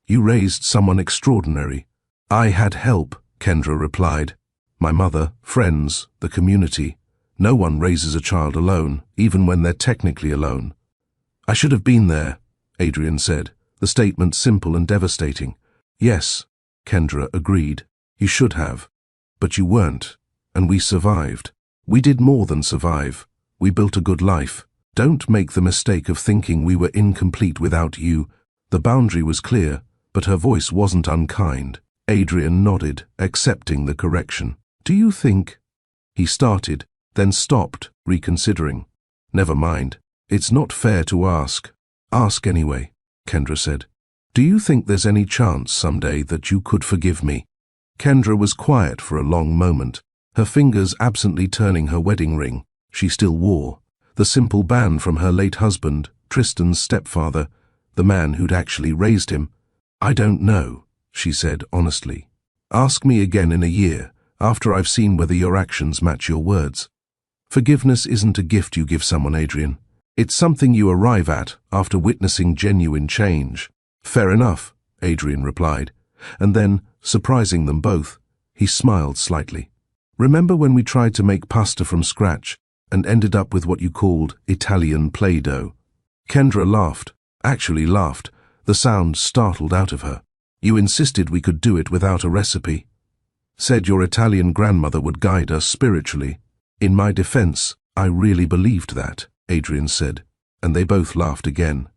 "You raised someone extraordinary." "I had help," Kendra replied. "My mother, friends, the community. No one raises a child alone, even when they're technically alone." "I should have been there," Adrian said, the statement simple and devastating. "Yes," Kendra agreed. "You should have. But you weren't, and we survived. We did more than survive. We built a good life. Don't make the mistake of thinking we were incomplete without you." The boundary was clear, but her voice wasn't unkind. Adrian nodded, accepting the correction. "Do you think—" he started, then stopped, reconsidering. "Never mind. It's not fair to ask." "Ask anyway," Kendra said. "Do you think there's any chance someday that you could forgive me?" Kendra was quiet for a long moment, her fingers absently turning her wedding ring. She still wore the simple band from her late husband, Tristan's stepfather, the man who'd actually raised him. "I don't know," she said honestly. "Ask me again in a year, after I've seen whether your actions match your words." Forgiveness isn't a gift you give someone, Adrian. It's something you arrive at after witnessing genuine change. "Fair enough," Adrian replied, and then, surprising them both, he smiled slightly. "Remember when we tried to make pasta from scratch and ended up with what you called Italian Play-Doh?" Kendra laughed, actually laughed, the sound startled out of her. "You insisted we could do it without a recipe. Said your Italian grandmother would guide us spiritually." "In my defense, I really believed that," Adrian said, and they both laughed again.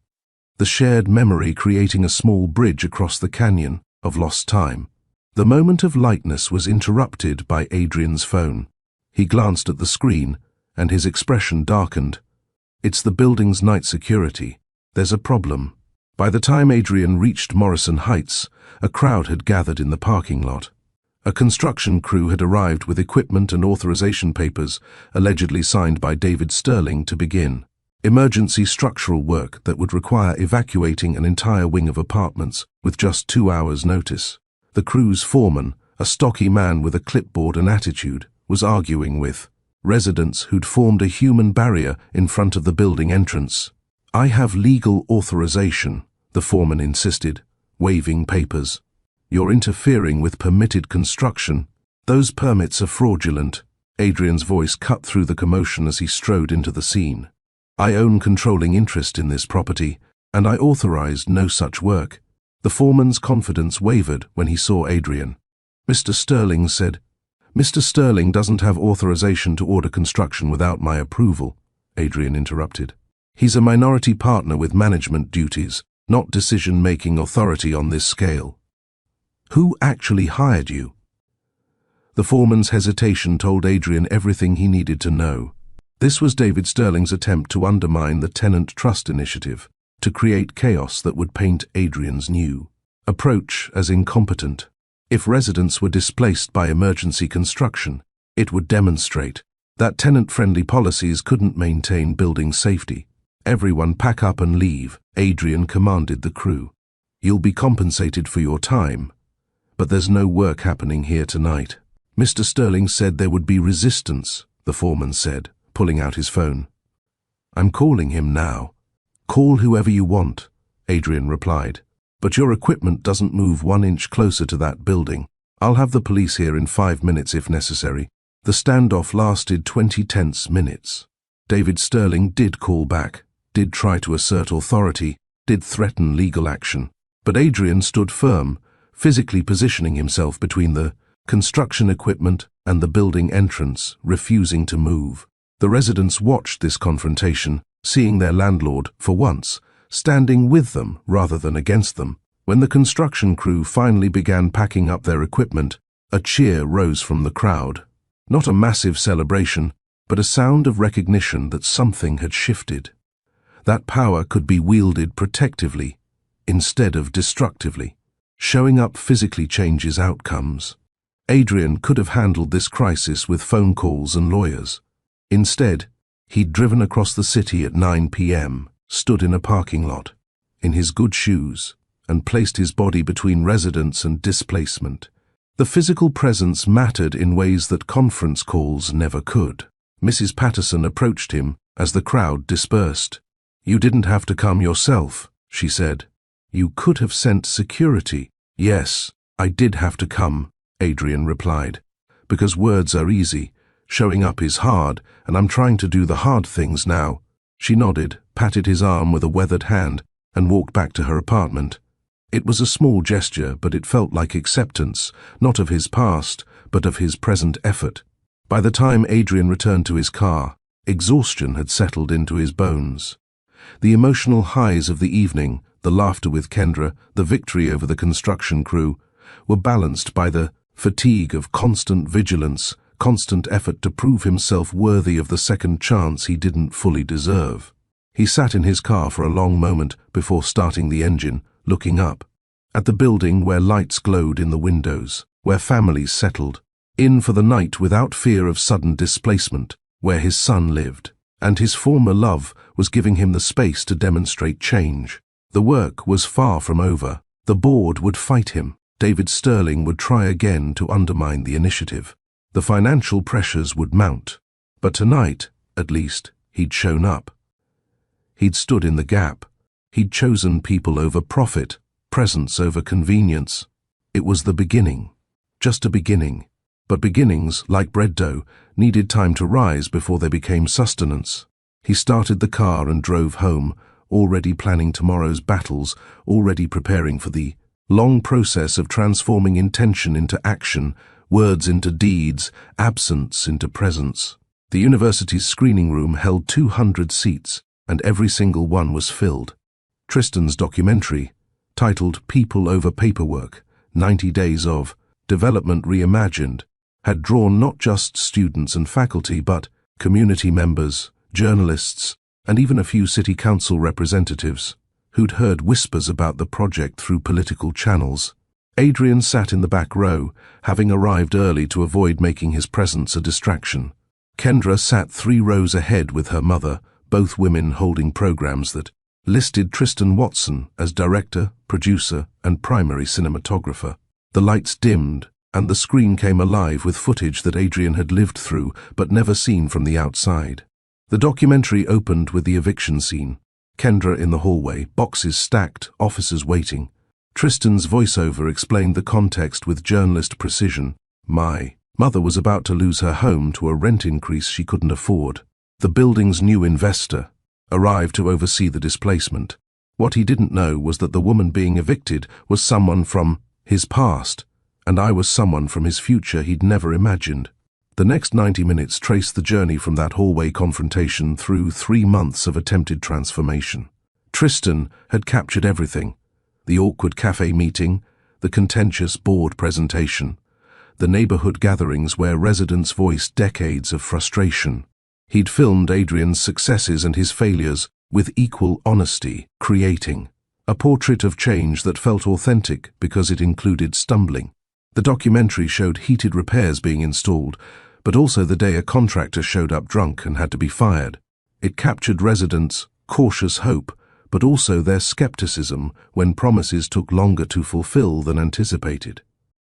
The shared memory creating a small bridge across the canyon of lost time. The moment of lightness was interrupted by Adrian's phone. He glanced at the screen, and his expression darkened. "It's the building's night security. There's a problem." By the time Adrian reached Morrison Heights, a crowd had gathered in the parking lot. A construction crew had arrived with equipment and authorization papers, allegedly signed by David Sterling, to begin emergency structural work that would require evacuating an entire wing of apartments with just 2 hours' notice. The crew's foreman, a stocky man with a clipboard and attitude, was arguing with residents who'd formed a human barrier in front of the building entrance. "I have legal authorization," the foreman insisted, waving papers. "You're interfering with permitted construction. Those permits are fraudulent." Adrian's voice cut through the commotion as he strode into the scene. "I own controlling interest in this property, and I authorized no such work." The foreman's confidence wavered when he saw Adrian. "Mr. Sterling said." "Mr. Sterling doesn't have authorization to order construction without my approval," Adrian interrupted. "He's a minority partner with management duties, not decision-making authority on this scale." "Who actually hired you?" The foreman's hesitation told Adrian everything he needed to know. This was David Sterling's attempt to undermine the Tenant Trust Initiative, to create chaos that would paint Adrian's new approach as incompetent. If residents were displaced by emergency construction, It would demonstrate that tenant-friendly policies couldn't maintain building safety. "Everyone pack up and leave," Adrian commanded the crew. "You'll be compensated for your time, but there's no work happening here tonight." "Mr. Sterling said there would be resistance," the foreman said, pulling out his phone. "I'm calling him now." "Call whoever you want," Adrian replied, "but your equipment doesn't move 1 inch closer to that building. I'll have the police here in 5 minutes if necessary." The standoff lasted 20 tense minutes. David Sterling did call back, did try to assert authority, did threaten legal action. But Adrian stood firm, physically positioning himself between the construction equipment and the building entrance, refusing to move. The residents watched this confrontation, seeing their landlord, for once, standing with them rather than against them. When the construction crew finally began packing up their equipment, a cheer rose from the crowd. Not a massive celebration, but a sound of recognition that something had shifted. That power could be wielded protectively, instead of destructively. Showing up physically changes outcomes. Adrian could have handled this crisis with phone calls and lawyers. Instead, he'd driven across the city at 9 p.m., stood in a parking lot, in his good shoes, and placed his body between residents and displacement. The physical presence mattered in ways that conference calls never could. Mrs. Patterson approached him as the crowd dispersed. "You didn't have to come yourself," she said. "You could have sent security." "Yes, I did have to come," Adrian replied, "because words are easy, showing up is hard, and I'm trying to do the hard things now." She nodded, patted his arm with a weathered hand, and walked back to her apartment. It was a small gesture, but it felt like acceptance, not of his past, but of his present effort. By the time Adrian returned to his car, exhaustion had settled into his bones. The emotional highs of the evening, the laughter with Kendra, the victory over the construction crew, were balanced by the fatigue of constant vigilance, constant effort to prove himself worthy of the second chance he didn't fully deserve. He sat in his car for a long moment before starting the engine, looking up at the building where lights glowed in the windows, where families settled in for the night without fear of sudden displacement, where his son lived, and his former love was giving him the space to demonstrate change. The work was far from over. The board would fight him. David Sterling would try again to undermine the initiative. The financial pressures would mount. But tonight, at least, he'd shown up. He'd stood in the gap. He'd chosen people over profit, presence over convenience. It was the beginning. Just a beginning. But beginnings, like bread dough, needed time to rise before they became sustenance. He started the car and drove home, already planning tomorrow's battles, already preparing for the long process of transforming intention into action, words into deeds, absence into presence. The university's screening room held 200 seats, and every single one was filled. Tristan's documentary, titled People Over Paperwork, 90 Days of Development Reimagined, had drawn not just students and faculty, but community members, journalists, and even a few city council representatives who'd heard whispers about the project through political channels. Adrian sat in the back row, having arrived early to avoid making his presence a distraction. Kendra sat 3 rows ahead with her mother, both women holding programs that listed Tristan Watson as director, producer, and primary cinematographer. The lights dimmed, and the screen came alive with footage that Adrian had lived through but never seen from the outside. The documentary opened with the eviction scene. Kendra in the hallway, boxes stacked, officers waiting. Tristan's voiceover explained the context with journalist precision. My mother was about to lose her home to a rent increase she couldn't afford. The building's new investor arrived to oversee the displacement. What he didn't know was that the woman being evicted was someone from his past, and I was someone from his future he'd never imagined. The next 90 minutes traced the journey from that hallway confrontation through 3 months of attempted transformation. Tristan had captured everything: the awkward cafe meeting, the contentious board presentation, the neighborhood gatherings where residents voiced decades of frustration. He'd filmed Adrian's successes and his failures with equal honesty, creating a portrait of change that felt authentic because it included stumbling. The documentary showed heated repairs being installed, but also the day a contractor showed up drunk and had to be fired. It captured residents' cautious hope, but also their skepticism when promises took longer to fulfill than anticipated.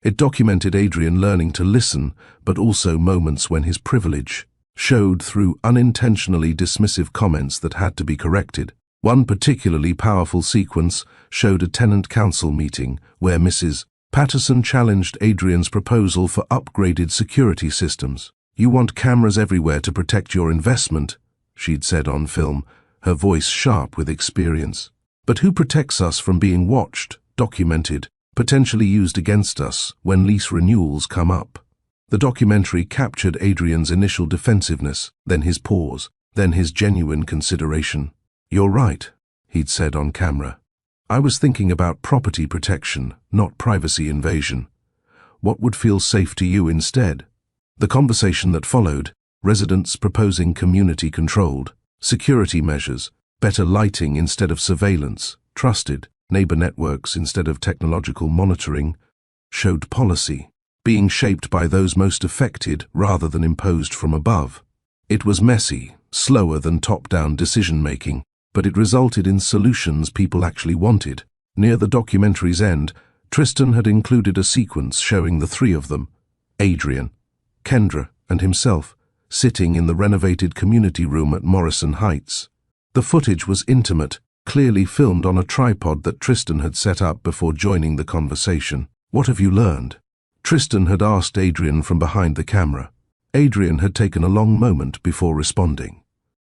It documented Adrian learning to listen, but also moments when his privilege showed through unintentionally dismissive comments that had to be corrected. One particularly powerful sequence showed a tenant council meeting where Mrs. Patterson challenged Adrian's proposal for upgraded security systems. "You want cameras everywhere to protect your investment," she'd said on film, her voice sharp with experience. "But who protects us from being watched, documented, potentially used against us when lease renewals come up?" The documentary captured Adrian's initial defensiveness, then his pause, then his genuine consideration. "You're right," he'd said on camera. "I was thinking about property protection, not privacy invasion. What would feel safe to you instead?" The conversation that followed, residents proposing community-controlled security measures, better lighting instead of surveillance, trusted neighbor networks instead of technological monitoring, showed policy being shaped by those most affected rather than imposed from above. It was messy, slower than top-down decision-making, but it resulted in solutions people actually wanted. Near the documentary's end, Tristan had included a sequence showing the three of them, Adrian, Kendra, and himself, sitting in the renovated community room at Morrison Heights. The footage was intimate, clearly filmed on a tripod that Tristan had set up before joining the conversation. "What have you learned?" Tristan had asked Adrian from behind the camera. Adrian had taken a long moment before responding.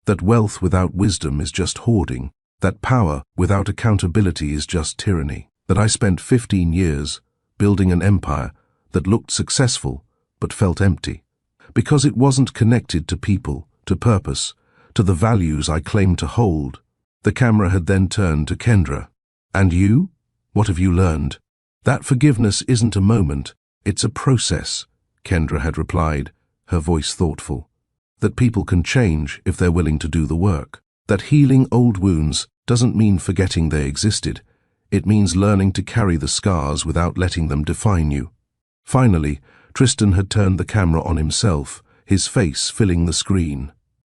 That wealth without wisdom is just hoarding, that power without accountability is just tyranny, that I spent 15 years building an empire that looked successful but felt empty, because it wasn't connected to people, to purpose, to the values I claimed to hold. The camera had then turned to Kendra. "And you? What have you learned?" "That forgiveness isn't a moment, it's a process," Kendra had replied, her voice thoughtful. "That people can change if they're willing to do the work. That healing old wounds doesn't mean forgetting they existed. It means learning to carry the scars without letting them define you." Finally, Tristan had turned the camera on himself, his face filling the screen.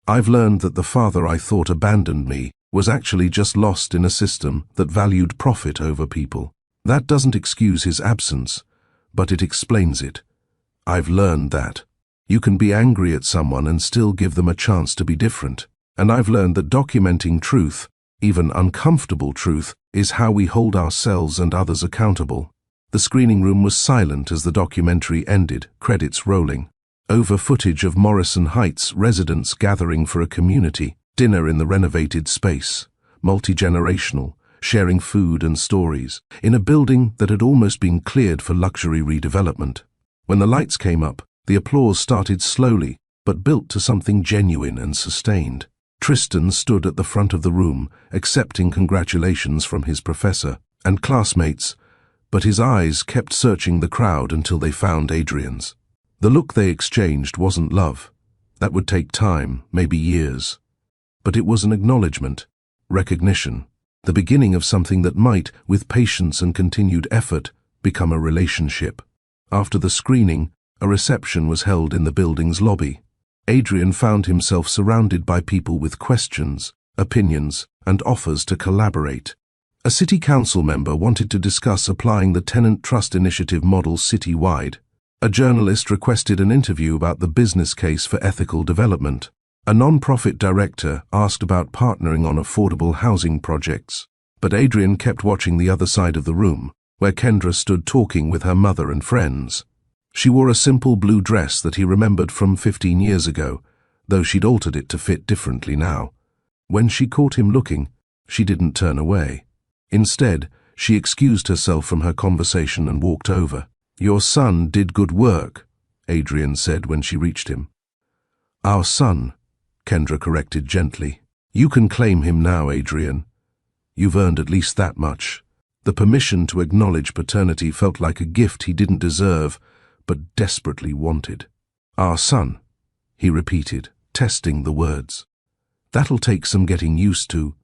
"I've learned that the father I thought abandoned me was actually just lost in a system that valued profit over people. That doesn't excuse his absence, but it explains it. I've learned that you can be angry at someone and still give them a chance to be different. And I've learned that documenting truth, even uncomfortable truth, is how we hold ourselves and others accountable." The screening room was silent as the documentary ended, credits rolling. Over footage of Morrison Heights residents gathering for a community dinner in the renovated space, multi-generational, sharing food and stories, in a building that had almost been cleared for luxury redevelopment. When the lights came up, the applause started slowly, but built to something genuine and sustained. Tristan stood at the front of the room, accepting congratulations from his professor and classmates, but his eyes kept searching the crowd until they found Adrian's. The look they exchanged wasn't love. That would take time, maybe years. But it was an acknowledgement, recognition, the beginning of something that might, with patience and continued effort, become a relationship. After the screening, a reception was held in the building's lobby. Adrian found himself surrounded by people with questions, opinions, and offers to collaborate. A city council member wanted to discuss applying the tenant trust initiative model citywide. A journalist requested an interview about the business case for ethical development. A non-profit director asked about partnering on affordable housing projects. But Adrian kept watching the other side of the room, where Kendra stood talking with her mother and friends. She wore a simple blue dress that he remembered from 15 years ago, though she'd altered it to fit differently now. When she caught him looking, she didn't turn away. Instead, she excused herself from her conversation and walked over. "Your son did good work," Adrian said when she reached him. "Our son," Kendra corrected gently. "You can claim him now, Adrian. You've earned at least that much." The permission to acknowledge paternity felt like a gift he didn't deserve, but desperately wanted. "Our son," he repeated, testing the words. "That'll take some getting used to."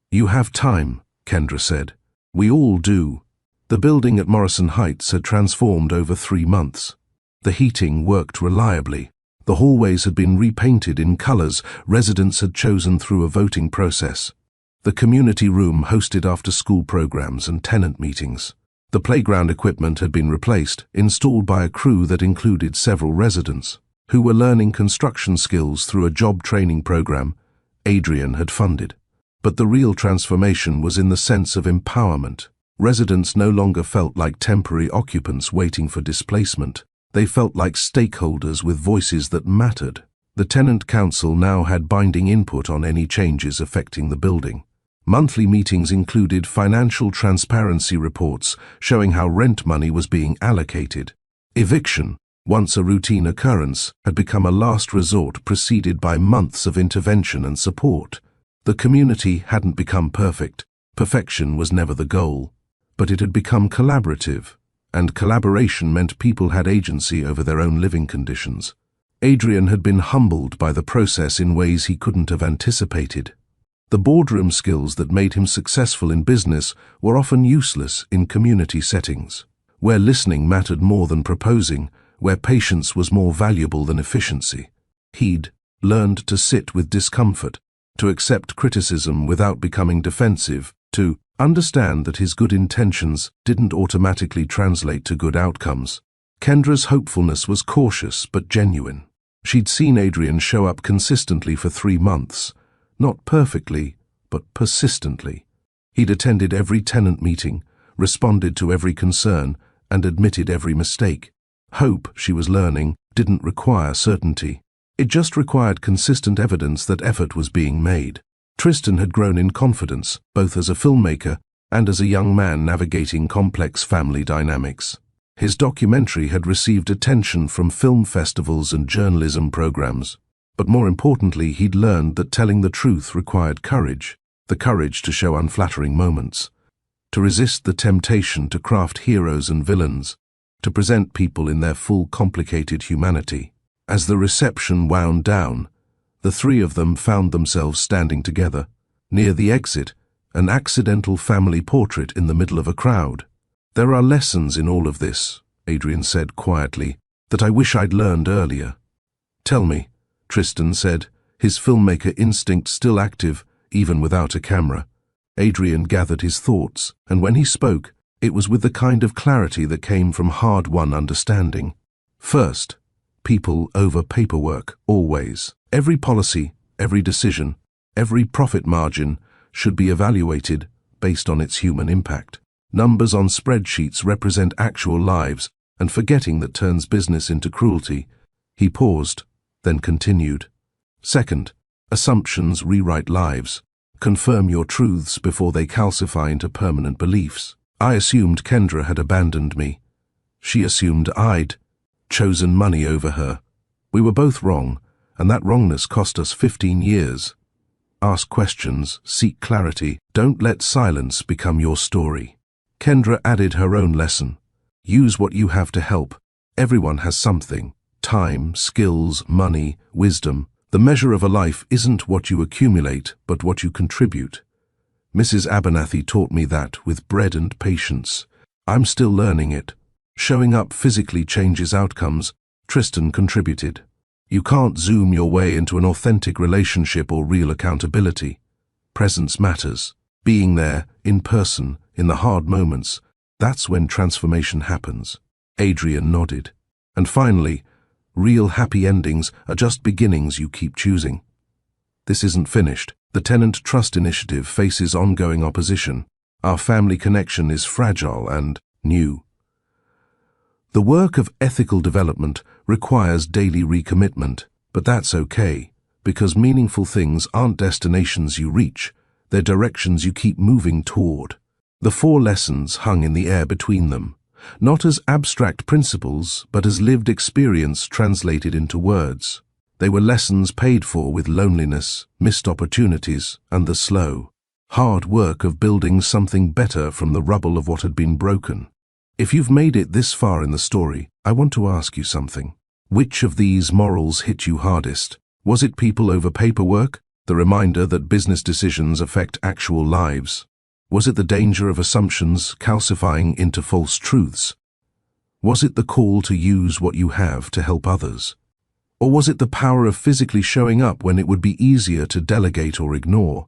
"You have time," Kendra said. "We all do." The building at Morrison Heights had transformed over 3 months. The heating worked reliably. The hallways had been repainted in colors residents had chosen through a voting process. The community room hosted after-school programs and tenant meetings. The playground equipment had been replaced, installed by a crew that included several residents, who were learning construction skills through a job training program Adrian had funded. But the real transformation was in the sense of empowerment. Residents no longer felt like temporary occupants waiting for displacement. They felt like stakeholders with voices that mattered. The tenant council now had binding input on any changes affecting the building. Monthly meetings included financial transparency reports showing how rent money was being allocated. Eviction, once a routine occurrence, had become a last resort preceded by months of intervention and support. The community hadn't become perfect. Perfection was never the goal. But it had become collaborative, and collaboration meant people had agency over their own living conditions. Adrian had been humbled by the process in ways he couldn't have anticipated. The boardroom skills that made him successful in business were often useless in community settings, where listening mattered more than proposing, where patience was more valuable than efficiency. He'd learned to sit with discomfort, to accept criticism without becoming defensive, to understand that his good intentions didn't automatically translate to good outcomes. Kendra's hopefulness was cautious but genuine. She'd seen Adrian show up consistently for 3 months, not perfectly, but persistently. He'd attended every tenant meeting, responded to every concern, and admitted every mistake. Hope, she was learning, didn't require certainty. It just required consistent evidence that effort was being made. Tristan had grown in confidence, both as a filmmaker and as a young man navigating complex family dynamics. His documentary had received attention from film festivals and journalism programs. But more importantly, he'd learned that telling the truth required courage, the courage to show unflattering moments, to resist the temptation to craft heroes and villains, to present people in their full complicated humanity. As the reception wound down, the three of them found themselves standing together. Near the exit, an accidental family portrait in the middle of a crowd. "There are lessons in all of this," Adrian said quietly, "that I wish I'd learned earlier." "Tell me," Tristan said, his filmmaker instinct still active, even without a camera. Adrian gathered his thoughts, and when he spoke, it was with the kind of clarity that came from hard-won understanding. First, people over paperwork, always. Every policy, every decision, every profit margin should be evaluated based on its human impact. Numbers on spreadsheets represent actual lives, and forgetting that turns business into cruelty. He paused, then continued. Second, assumptions rewrite lives. Confirm your truths before they calcify into permanent beliefs. I assumed Kendra had abandoned me. She assumed I'd chosen money over her. We were both wrong, and that wrongness cost us 15 years. Ask questions, seek clarity, don't let silence become your story. Kendra added her own lesson. Use what you have to help. Everyone has something. Time, skills, money, wisdom. The measure of a life isn't what you accumulate, but what you contribute. Mrs. Abernathy taught me that with bread and patience. I'm still learning it. Showing up physically changes outcomes. Tristan contributed. You can't zoom your way into an authentic relationship or real accountability. Presence matters. Being there, in person, in the hard moments, that's when transformation happens. Adrian nodded. And finally, real happy endings are just beginnings you keep choosing. This isn't finished. The Tenant Trust Initiative faces ongoing opposition. Our family connection is fragile and new. The work of ethical development requires daily recommitment, but that's okay, because meaningful things aren't destinations you reach, they're directions you keep moving toward. The 4 lessons hung in the air between them, not as abstract principles, but as lived experience translated into words. They were lessons paid for with loneliness, missed opportunities, and the slow, hard work of building something better from the rubble of what had been broken. If you've made it this far in the story, I want to ask you something. Which of these morals hit you hardest? Was it people over paperwork, the reminder that business decisions affect actual lives? Was it the danger of assumptions calcifying into false truths? Was it the call to use what you have to help others? Or was it the power of physically showing up when it would be easier to delegate or ignore?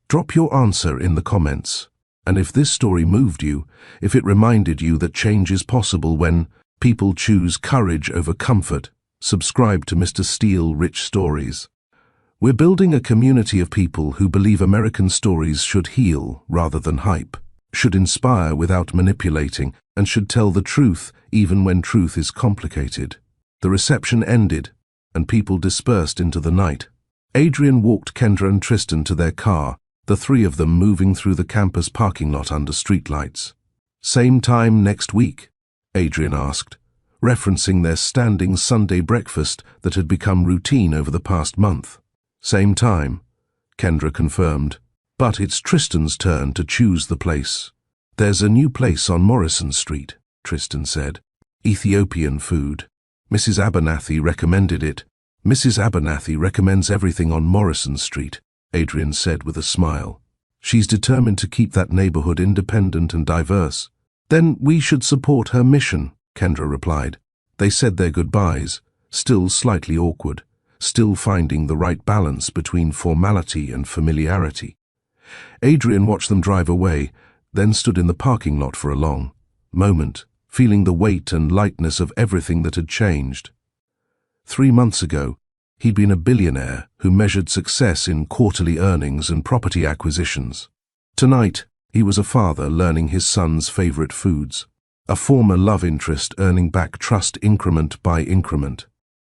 Drop your answer in the comments. And if this story moved you, if it reminded you that change is possible when people choose courage over comfort, subscribe to Mr. Steele Rich Stories. We're building a community of people who believe American stories should heal rather than hype, should inspire without manipulating, and should tell the truth even when truth is complicated. The reception ended, and people dispersed into the night. Adrian walked Kendra and Tristan to their car, the three of them moving through the campus parking lot under streetlights. "Same time next week?" Adrian asked, referencing their standing Sunday breakfast that had become routine over the past month. "Same time," Kendra confirmed, "but it's Tristan's turn to choose the place." "There's a new place on Morrison Street," Tristan said. "Ethiopian food. Mrs. Abernathy recommended it." "Mrs. Abernathy recommends everything on Morrison Street," Adrian said with a smile. "She's determined to keep that neighborhood independent and diverse." "Then we should support her mission," Kendra replied. They said their goodbyes, still slightly awkward, still finding the right balance between formality and familiarity. Adrian watched them drive away, then stood in the parking lot for a long moment, feeling the weight and lightness of everything that had changed. 3 months ago, he'd been a billionaire who measured success in quarterly earnings and property acquisitions. Tonight, he was a father learning his son's favorite foods, a former love interest earning back trust increment by increment,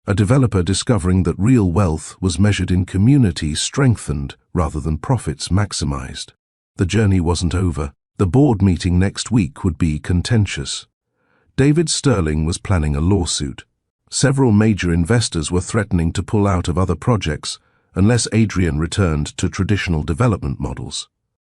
a developer discovering that real wealth was measured in community strengthened rather than profits maximized. The journey wasn't over. The board meeting next week would be contentious. David Sterling was planning a lawsuit. Several major investors were threatening to pull out of other projects unless Adrian returned to traditional development models.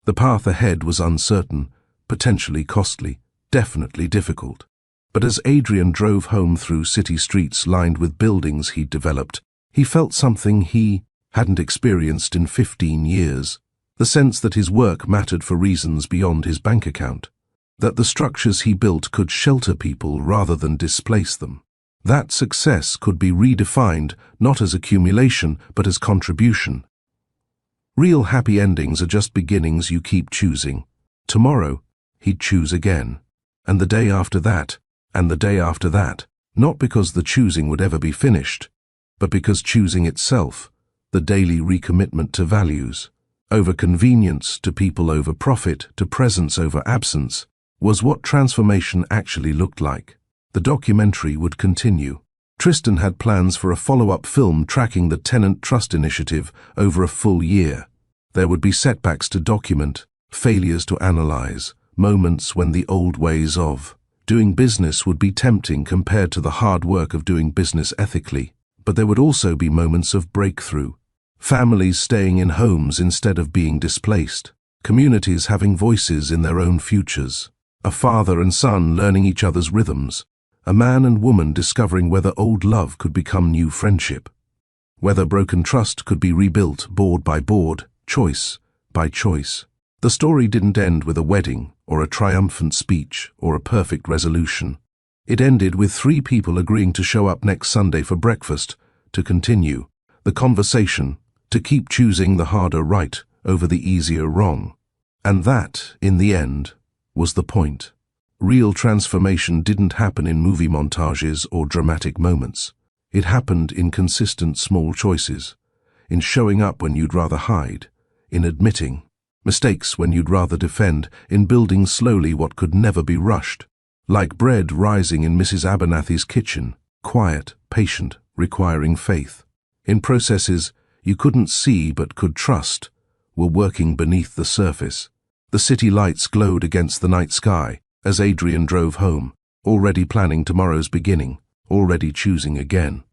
The path ahead was uncertain, potentially costly, definitely difficult. But as Adrian drove home through city streets lined with buildings he'd developed, he felt something he hadn't experienced in 15 years. The sense that his work mattered for reasons beyond his bank account. That the structures he built could shelter people rather than displace them. That success could be redefined not as accumulation but as contribution. Real happy endings are just beginnings you keep choosing. Tomorrow, he'd choose again. And the day after that, and the day after that, not because the choosing would ever be finished, but because choosing itself, the daily recommitment to values, over convenience, to people over profit, to presence over absence, was what transformation actually looked like. The documentary would continue. Tristan had plans for a follow-up film tracking the tenant trust initiative over a full year. There would be setbacks to document, failures to analyze, moments when the old ways of doing business would be tempting compared to the hard work of doing business ethically. But there would also be moments of breakthrough. Families staying in homes instead of being displaced. Communities having voices in their own futures. A father and son learning each other's rhythms. A man and woman discovering whether old love could become new friendship. Whether broken trust could be rebuilt board by board, choice by choice. The story didn't end with a wedding, or a triumphant speech, or a perfect resolution. It ended with 3 people agreeing to show up next Sunday for breakfast, to continue the conversation, to keep choosing the harder right over the easier wrong. And that, in the end, was the point. Real transformation didn't happen in movie montages or dramatic moments. It happened in consistent small choices, in showing up when you'd rather hide, in admitting mistakes when you'd rather defend, in building slowly what could never be rushed. Like bread rising in Mrs. Abernathy's kitchen, quiet, patient, requiring faith. In processes you couldn't see but could trust, were working beneath the surface. The city lights glowed against the night sky as Adrian drove home, already planning tomorrow's beginning, already choosing again.